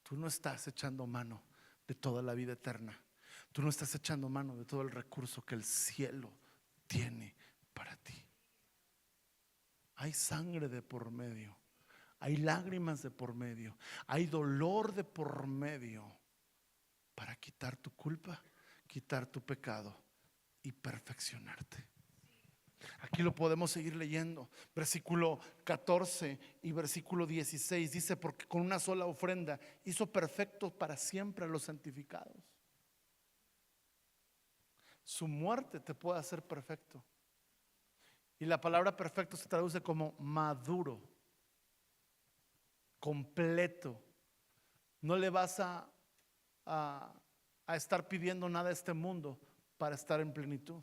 tú no estás echando mano de toda la vida eterna. Tú no estás echando mano de todo el recurso que el cielo tiene para ti. Hay sangre de por medio, hay lágrimas de por medio, hay dolor de por medio para quitar tu culpa, quitar tu pecado y perfeccionarte. Aquí lo podemos seguir leyendo. Versículo 14 y versículo 16 dice: porque con una sola ofrenda hizo perfectos para siempre a los santificados. Su muerte te puede hacer perfecto. Y la palabra perfecto se traduce como maduro, completo. No le vas a estar pidiendo nada a este mundo para estar en plenitud.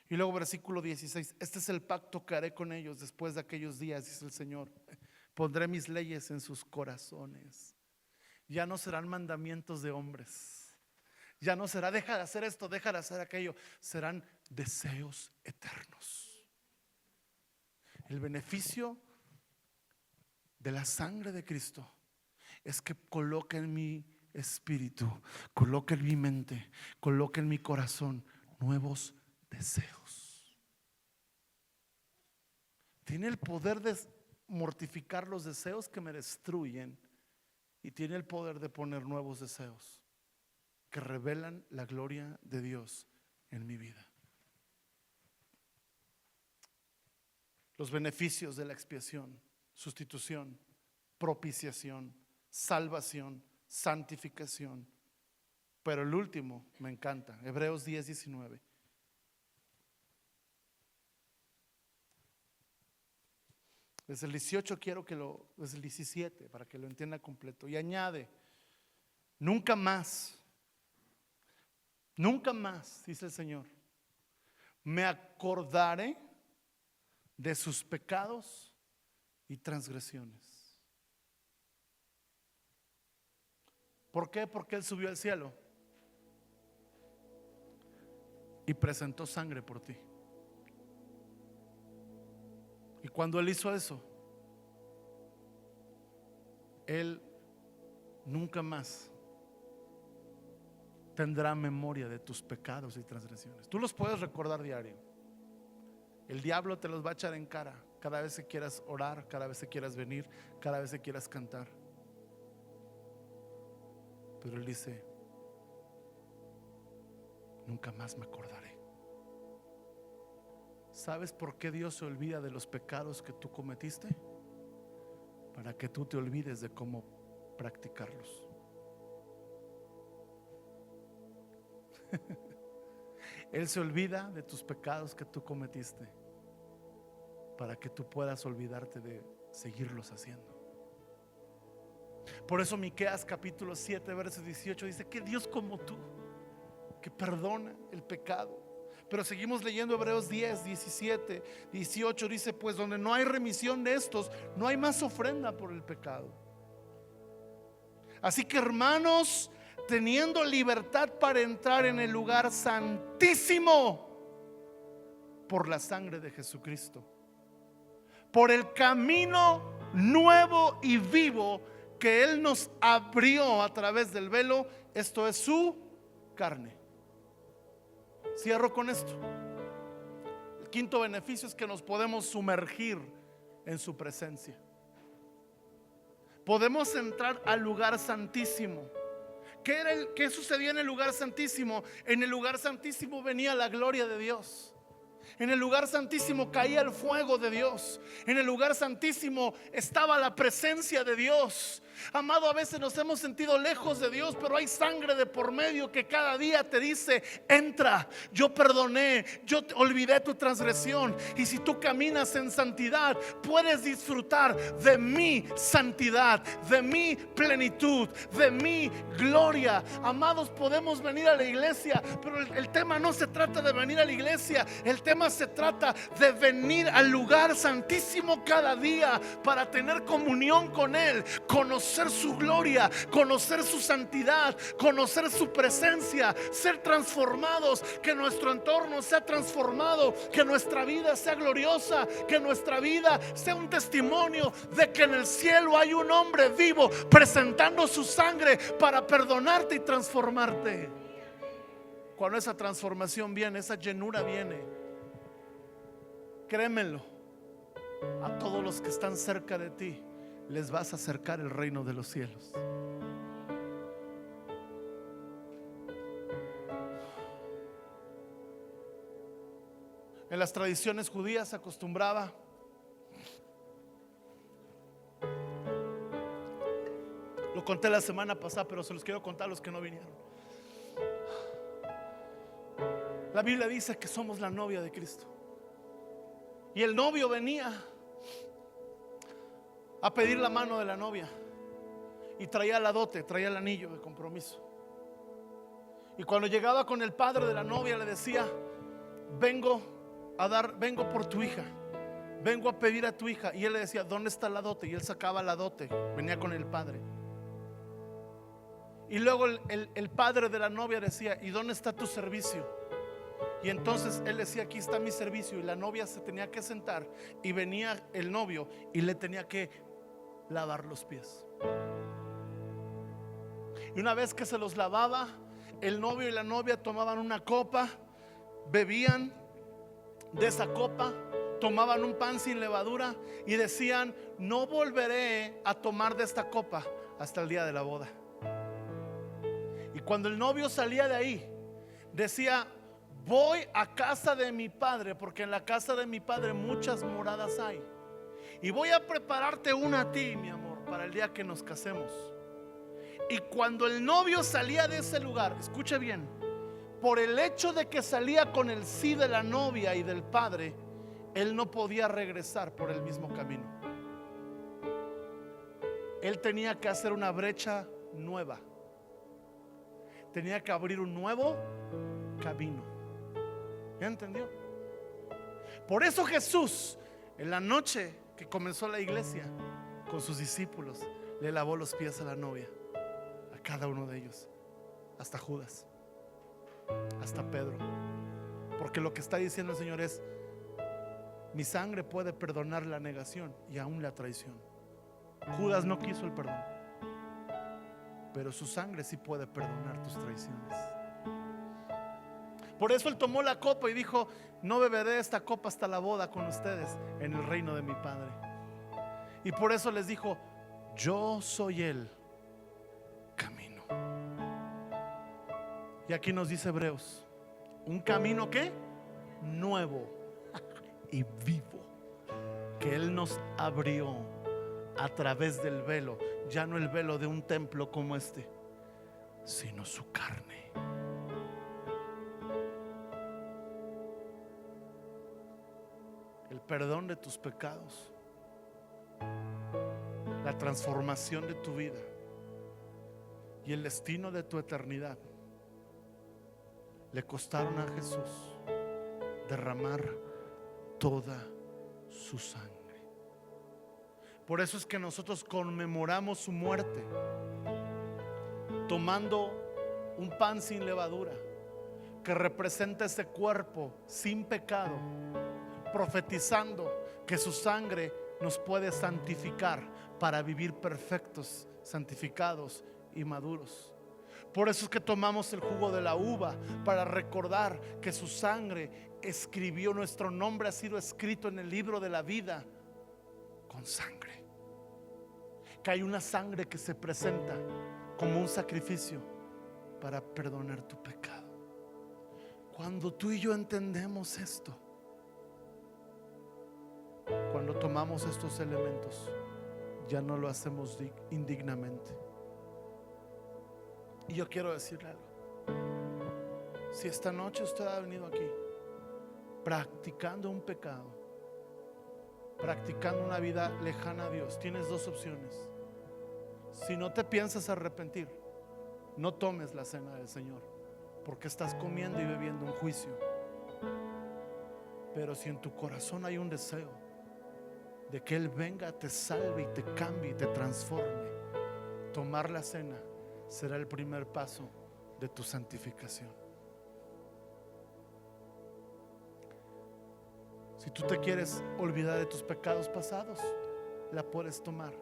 Y luego versículo 16: este es el pacto que haré con ellos después de aquellos días, dice el Señor. Pondré mis leyes en sus corazones. Ya no serán mandamientos de hombres. Ya no será deja de hacer esto, deja de hacer aquello. Serán deseos eternos. El beneficio de la sangre de Cristo es que coloca en mi espíritu, coloca en mi mente, coloca en mi corazón nuevos deseos. Tiene el poder de mortificar los deseos que me destruyen, y tiene el poder de poner nuevos deseos que revelan la gloria de Dios en mi vida. Los beneficios de la expiación: sustitución, propiciación, salvación, santificación. Pero el último me encanta, Hebreos 10:19. Desde el 18 quiero desde el 17 para que lo entienda completo. Y añade: nunca más, dice el Señor, me acordaré de sus pecados y transgresiones. ¿Por qué? Porque Él subió al cielo y presentó sangre por ti. Y cuando Él hizo eso, Él nunca más tendrá memoria de tus pecados y transgresiones. Tú los puedes recordar diario. El diablo te los va a echar en cara cada vez que quieras orar, cada vez que quieras venir, cada vez que quieras cantar. Pero Él dice: nunca más me acordaré. ¿Sabes por qué Dios se olvida de los pecados que tú cometiste? Para que tú te olvides de cómo practicarlos. Él se olvida de tus pecados que tú cometiste para que tú puedas olvidarte de seguirlos haciendo. Por eso Miqueas capítulo 7 verso 18 dice: que Dios como tú, que perdona el pecado. Pero seguimos leyendo Hebreos 10, 17, 18. Dice: pues donde no hay remisión de estos, no hay más ofrenda por el pecado. Así que, hermanos, teniendo libertad para entrar en el lugar santísimo por la sangre de Jesucristo, por el camino nuevo y vivo que Él nos abrió a través del velo, esto es su carne. Cierro con esto. El quinto beneficio es que nos podemos sumergir en su presencia. Podemos entrar al lugar santísimo. ¿Qué sucedía en el lugar santísimo? En el lugar santísimo venía la gloria de Dios. En el lugar santísimo caía el fuego de Dios. En el lugar santísimo estaba la presencia de Dios. Amado, a veces nos hemos sentido lejos de Dios, pero hay sangre de por medio que cada día te dice: entra, yo perdoné, yo olvidé tu transgresión. Y si tú caminas en santidad, puedes disfrutar de mi santidad, de mi plenitud, de mi gloria. Amados, podemos venir a la iglesia, pero el tema no se trata de venir a la iglesia. El tema se trata de venir al lugar santísimo cada día para tener comunión con Él, conocer su gloria, conocer su santidad, conocer su presencia, ser transformados, que nuestro entorno sea transformado, que nuestra vida sea gloriosa, que nuestra vida sea un testimonio de que en el cielo hay un hombre vivo presentando su sangre para perdonarte y transformarte. Cuando esa transformación viene, esa llenura viene, créemelo, a todos los que están cerca de ti les vas a acercar el reino de los cielos. En las tradiciones judías se acostumbraba lo conté la semana pasada, pero se los quiero contar a los que no vinieron. La Biblia dice que somos la novia de Cristo. Y el novio venía a pedir la mano de la novia y traía la dote, traía el anillo de compromiso. Y cuando llegaba con el padre de la novia, le decía: vengo por tu hija, vengo a pedir a tu hija. Y él le decía: ¿dónde está la dote? Y él sacaba la dote, venía con el padre. Y luego el padre de la novia decía: ¿y dónde está tu servicio? Y entonces él decía: aquí está mi servicio. Y la novia se tenía que sentar, y venía el novio y le tenía que lavar los pies. Y una vez que se los lavaba, el novio y la novia tomaban una copa, bebían de esa copa, tomaban un pan sin levadura y decían: no volveré a tomar de esta copa hasta el día de la boda. Y cuando el novio salía de ahí, decía: voy a casa de mi padre, porque en la casa de mi padre muchas moradas hay, y voy a prepararte una a ti, mi amor, para el día que nos casemos. Y cuando el novio salía de ese lugar, escuche bien, por el hecho de que salía con el sí de la novia y del padre, él no podía regresar por el mismo camino. Él tenía que hacer una brecha nueva, tenía que abrir un nuevo camino. ¿Ya entendió? Por eso Jesús, en la noche que comenzó la iglesia, con sus discípulos, le lavó los pies a la novia, a cada uno de ellos, hasta Judas, hasta Pedro. Porque lo que está diciendo el Señor es: mi sangre puede perdonar la negación y aún la traición. Judas no quiso el perdón, pero su sangre sí puede perdonar tus traiciones. Por eso él tomó la copa y dijo: no beberé esta copa hasta la boda con ustedes en el reino de mi Padre. Y por eso les dijo: yo soy el camino. Y aquí nos dice Hebreos: un camino ¿qué? Nuevo y vivo, que Él nos abrió a través del velo. Ya no el velo de un templo como este, sino su carne. El perdón de tus pecados, la transformación de tu vida y el destino de tu eternidad le costaron a Jesús derramar toda su sangre. Por eso es que nosotros conmemoramos su muerte tomando un pan sin levadura, que representa ese cuerpo sin pecado, profetizando que su sangre nos puede santificar para vivir perfectos, santificados y maduros. Por eso es que tomamos el jugo de la uva, para recordar que su sangre escribió, nuestro nombre ha sido escrito en el libro de la vida con sangre. Que hay una sangre que se presenta como un sacrificio para perdonar tu pecado. Cuando tú y yo entendemos esto, cuando tomamos estos elementos, ya no lo hacemos indignamente. Y yo quiero decirle algo. Si esta noche usted ha venido aquí practicando un pecado, practicando una vida lejana a Dios, tienes dos opciones. Si no te piensas arrepentir, no tomes la cena del Señor, porque estás comiendo y bebiendo un juicio. Pero si en tu corazón hay un deseo de que Él venga, te salve y te cambie y te transforme, tomar la cena será el primer paso de tu santificación. Si tú te quieres olvidar de tus pecados pasados, la puedes tomar.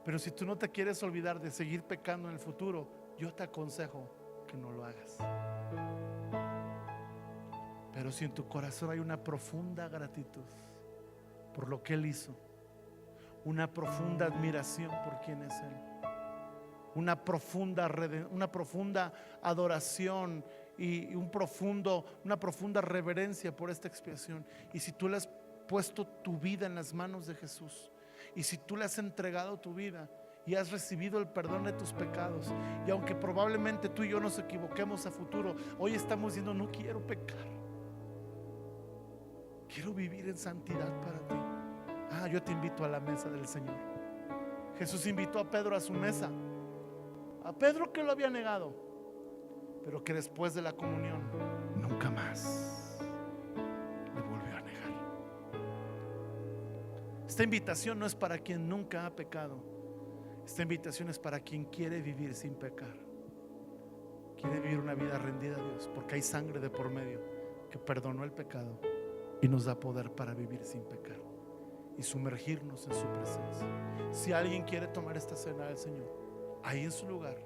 Pero si tú no te quieres olvidar de seguir pecando en el futuro, yo te aconsejo que no lo hagas. Pero si en tu corazón hay una profunda gratitud por lo que Él hizo, una profunda admiración por quién es Él, una profunda adoración y una profunda reverencia por esta expiación, y si tú le has puesto tu vida en las manos de Jesús, y si tú le has entregado tu vida y has recibido el perdón de tus pecados, y aunque probablemente tú y yo nos equivoquemos a futuro, hoy estamos diciendo: no quiero pecar, quiero vivir en santidad para ti. Yo te invito a la mesa del Señor. Jesús invitó a Pedro a su mesa, a Pedro que lo había negado, pero que después de la comunión nunca más le volvió a negar. Esta invitación no es para quien nunca ha pecado. Esta invitación es para quien quiere vivir sin pecar, quiere vivir una vida rendida a Dios, porque hay sangre de por medio que perdonó el pecado y nos da poder para vivir sin pecar y sumergirnos en su presencia. Si alguien quiere tomar esta cena del Señor, ahí en su lugar,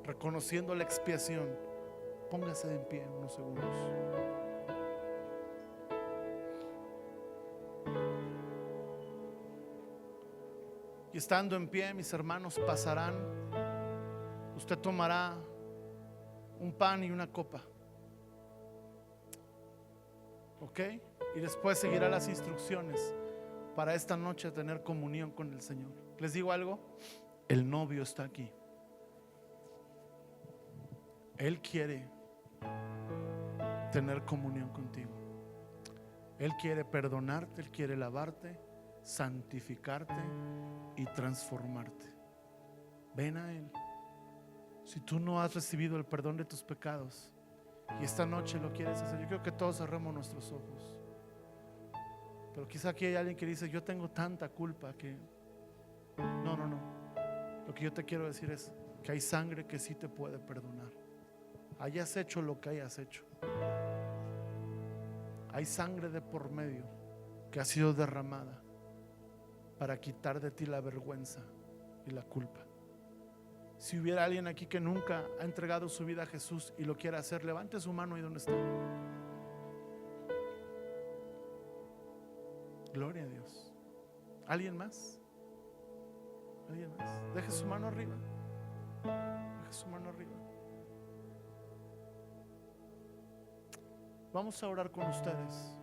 reconociendo la expiación, póngase en pie unos segundos. Y estando en pie, mis hermanos pasarán. Usted tomará un pan y una copa, ¿ok? Y después seguirá las instrucciones para esta noche tener comunión con el Señor. Les digo algo: el novio está aquí. Él quiere tener comunión contigo. Él quiere perdonarte, Él quiere lavarte, santificarte y transformarte. Ven a Él. Si tú no has recibido el perdón de tus pecados y esta noche lo quieres hacer, yo creo que todos cerremos nuestros ojos. Pero quizá aquí hay alguien que dice: yo tengo tanta culpa que... No. Lo que yo te quiero decir es que hay sangre que sí te puede perdonar. Hayas hecho lo que hayas hecho, hay sangre de por medio que ha sido derramada para quitar de ti la vergüenza y la culpa. Si hubiera alguien aquí que nunca ha entregado su vida a Jesús y lo quiere hacer, levante su mano ahí donde está. Gloria a Dios. ¿Alguien más? ¿Alguien más? Deje su mano arriba. Deje su mano arriba. Vamos a orar con ustedes.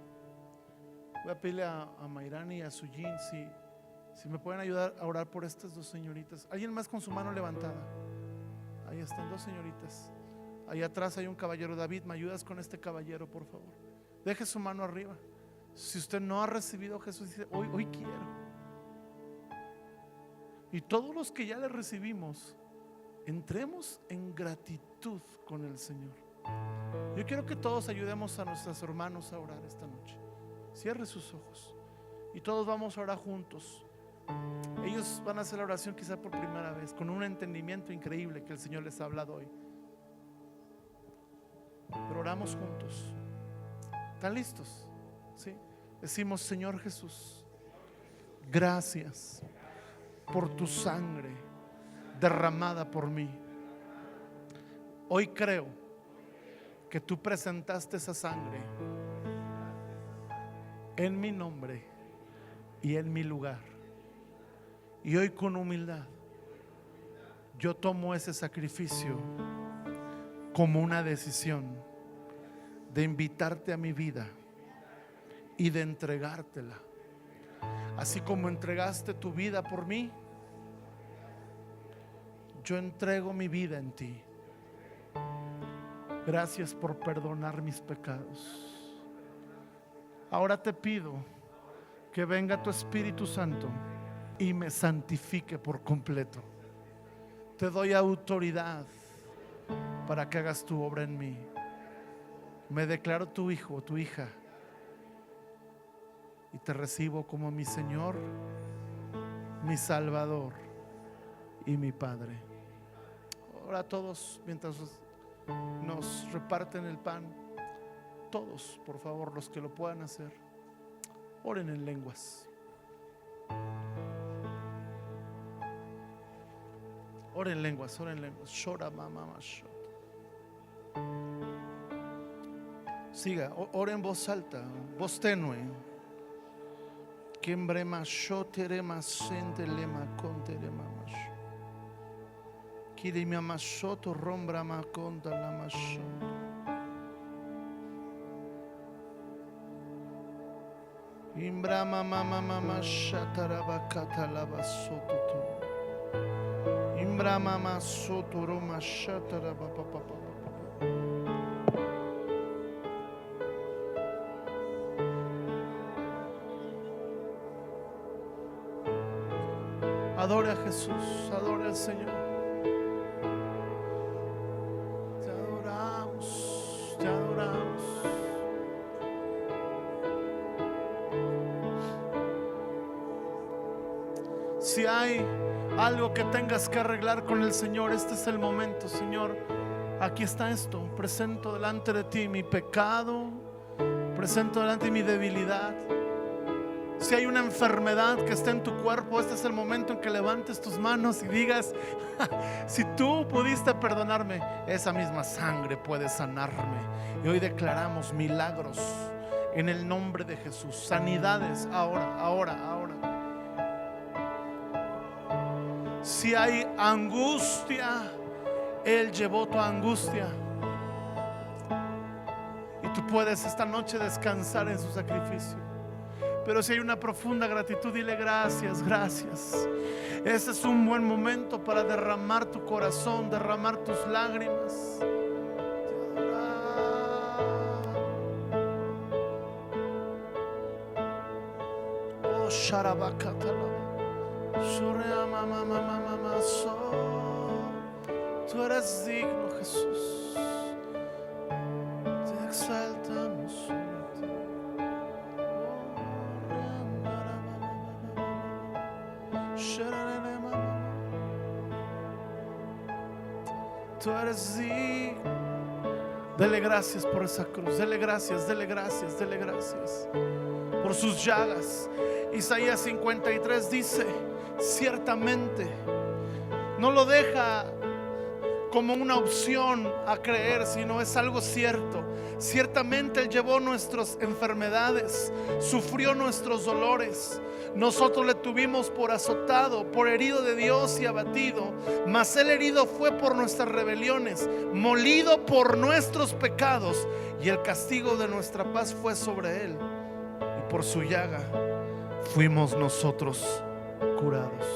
Voy a pedirle a Mayrani y a Sujin si me pueden ayudar a orar por estas dos señoritas. ¿Alguien más con su mano levantada? Ahí están dos señoritas. Ahí atrás hay un caballero. David, ¿me ayudas con este caballero, por favor? Deje su mano arriba. Si usted no ha recibido a Jesús, dice: hoy quiero. Y todos los que ya le recibimos, entremos en gratitud con el Señor. Yo quiero que todos ayudemos a nuestros hermanos a orar esta noche. Cierre sus ojos y todos vamos a orar juntos. Ellos van a hacer la oración quizá por primera vez, con un entendimiento increíble que el Señor les ha hablado hoy. Pero oramos juntos. ¿Están listos? ¿Sí? Decimos: Señor Jesús, gracias por tu sangre derramada por mí. Hoy creo que tú presentaste esa sangre en mi nombre y en mi lugar. Y hoy con humildad yo tomo ese sacrificio como una decisión de invitarte a mi vida y de entregártela así como entregaste tu vida por mí, yo entrego mi vida en ti. Gracias por perdonar mis pecados. Ahora te pido que venga tu Espíritu Santo y me santifique por completo. Te doy autoridad para que hagas tu obra en mí. Me declaro tu hijo o tu hija y te recibo como mi Señor, mi Salvador y mi Padre. Ahora todos, mientras nos reparten el pan, todos, por favor, los que lo puedan hacer, oren en lenguas. Oren en lenguas, oren en lenguas. Shora mama mashot. Siga, ore en voz alta, voz tenue. Kimbrema shoterema sentelema conterema mash. Kirima mashoto rombra ma conta la mashot. Imbrama mama mama shatarabakata lava soto. Imbrama ma soto roma shatarabapapapa. Adore a Jesús, adore al Señor. Te adoramos, te adoramos. Si hay algo que tengas que arreglar con el Señor, este es el momento. Señor, aquí está esto. Presento delante de ti mi pecado, presento delante de mi debilidad. Si hay una enfermedad que está en tu cuerpo, este es el momento en que levantes tus manos y digas: si tú pudiste perdonarme, esa misma sangre puede sanarme. Y hoy declaramos milagros en el nombre de Jesús, sanidades ahora, ahora, ahora. Si hay angustia, Él llevó tu angustia y tú puedes esta noche descansar en su sacrificio. Pero si hay una profunda gratitud, dile: gracias, gracias. Ese es un buen momento para derramar tu corazón, derramar tus lágrimas. Oh, Sharabakatala. Tú eres digno, Jesús. Te exaltamos. Tú eres digno. Dele gracias por esa cruz. Dele gracias, dele gracias, dele gracias por sus llagas. Isaías 53 dice: ciertamente, no lo deja como una opción a creer, sino es algo cierto. Ciertamente Él llevó nuestras enfermedades, sufrió nuestros dolores. Nosotros le tuvimos por azotado, por herido de Dios y abatido. Mas Él herido fue por nuestras rebeliones, molido por nuestros pecados, y el castigo de nuestra paz fue sobre Él, y por su llaga fuimos nosotros curados.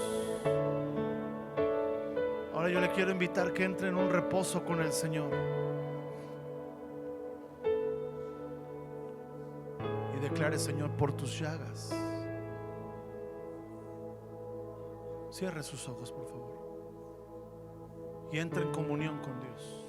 Ahora yo le quiero invitar que entre en un reposo con el Señor y declare: Señor, por tus llagas. Cierre sus ojos, por favor, y entre en comunión con Dios.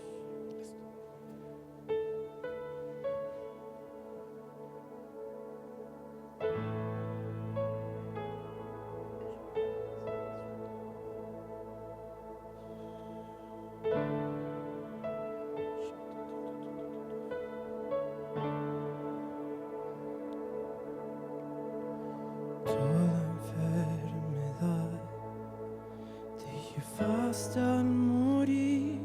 Hasta morir,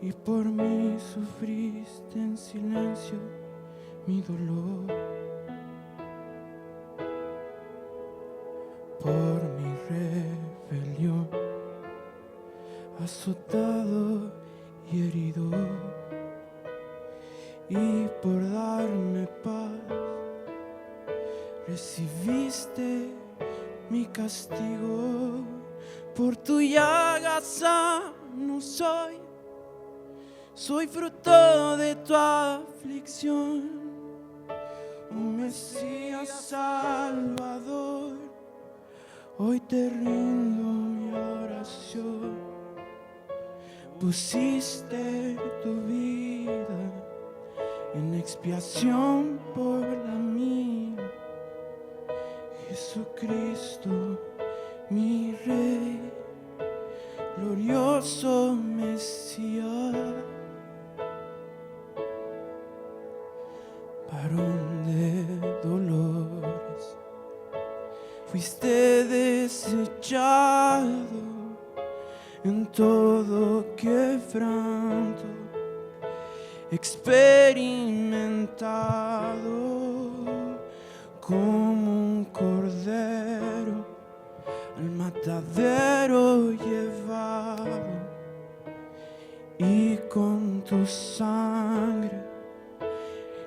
y por mí sufriste en silencio mi dolor. Por mi rebelión, azotado y herido, y por darme paz recibí por tu llaga sano soy. Soy fruto de tu aflicción, oh Mesías Salvador. Hoy te rindo mi oración. Pusiste tu vida en expiación por la mía. Jesucristo, mi Rey, glorioso Mesías. Varón de dolores, fuiste desechado en todo quebranto, experimentado como un cordero al matadero llevado, y con tu sangre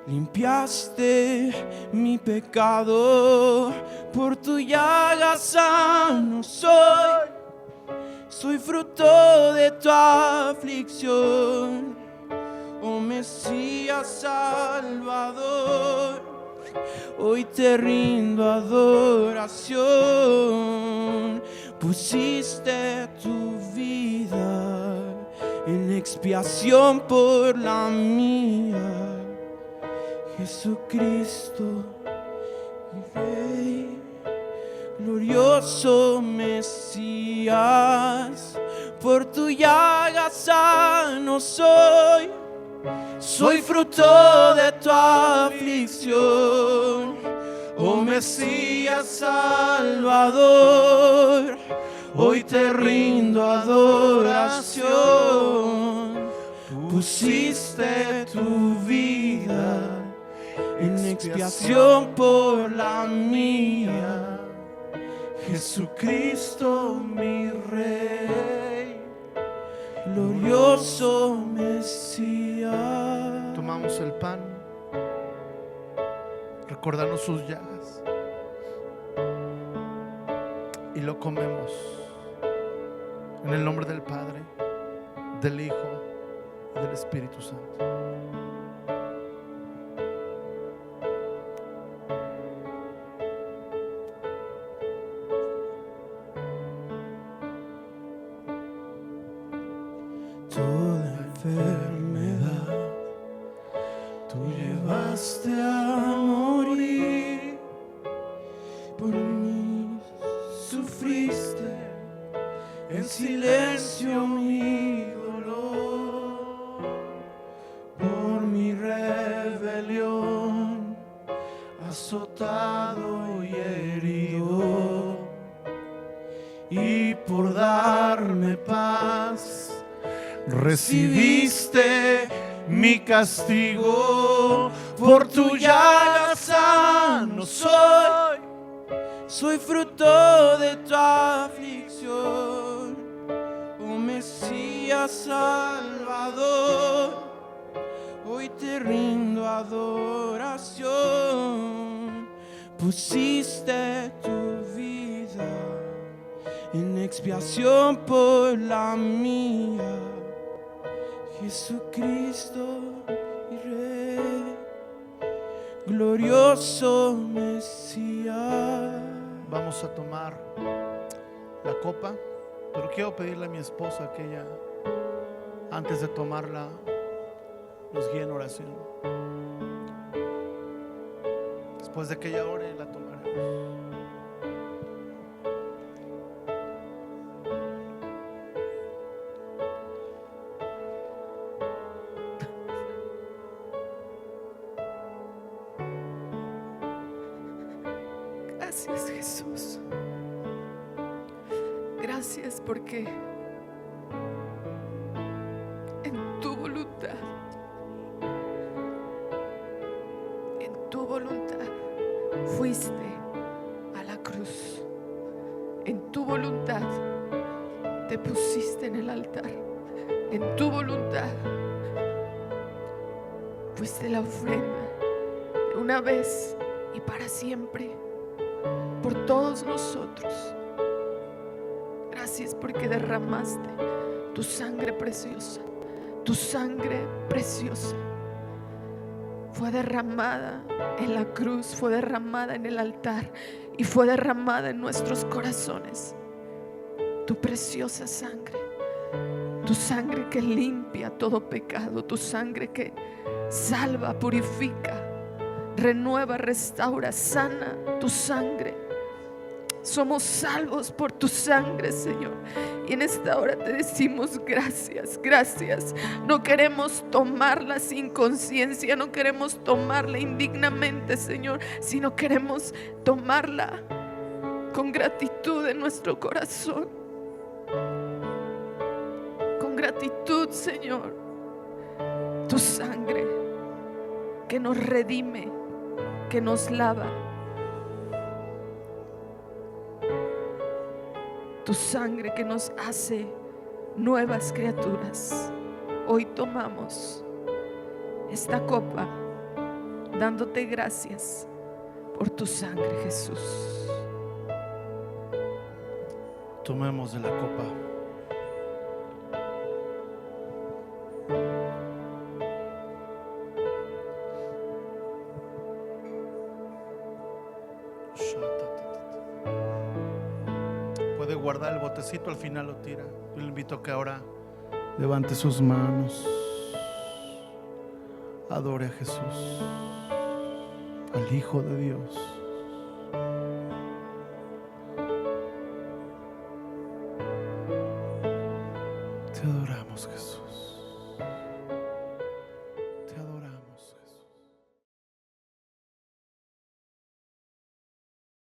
limpiaste mi pecado. Por tu llaga sano soy. Soy fruto de tu aflicción, oh Mesías Salvador. Hoy te rindo adoración. Pusiste tu vida en expiación por la mía. Jesucristo, mi Rey, glorioso Mesías. Por tu llaga sano soy. Soy fruto de tu aflicción, oh Mesías Salvador. Hoy te rindo adoración. Pusiste tu vida en expiación por la mía. Jesucristo, mi Rey, glorioso Mesías. Tomamos el pan, recordando sus llagas, y lo comemos en el nombre del Padre, del Hijo y del Espíritu Santo. Toda enfermedad tú llevaste a morir, por mí sufriste en silencio mi dolor, por mi rebelión azotado y herido, y por darme paz recibiste mi castigo. Por tu llaga sano soy. Soy fruto de tu aflicción, oh Mesías Salvador. Hoy te rindo adoración. Pusiste tu vida en expiación por la mía. Jesucristo, mi Rey, glorioso Mesías. Vamos a tomar la copa, pero quiero pedirle a mi esposa que ella, antes de tomarla, nos guíe en oración. Después de que ella ore, la tomaremos. Gracias, Jesús. Gracias porque en tu voluntad fuiste a la cruz. En tu voluntad te pusiste en el altar. En tu voluntad fuiste la ofrenda de una vez y para siempre por todos nosotros. gracias porque derramaste tu sangre preciosa. Tu sangre preciosa fue derramada en la cruz, fue derramada en el altar y fue derramada en nuestros corazones. Tu preciosa sangre, tu sangre que limpia todo pecado, tu sangre que salva, purifica, renueva, restaura, sana. Tu sangre. Somos salvos por tu sangre, Señor. Y en esta hora te decimos gracias, gracias. No queremos tomarla sin conciencia, no queremos tomarla indignamente, Señor, sino queremos tomarla con gratitud en nuestro corazón. Con gratitud, Señor. Tu sangre que nos redime, que nos lava. Tu sangre que nos hace nuevas criaturas. Hoy tomamos esta copa dándote gracias por tu sangre, Jesús. Tomemos de la copa. Puede guardar el botecito, al final lo tira. Yo le invito a que ahora levante sus manos, adore a Jesús, al Hijo de Dios. Te adoramos, Jesús.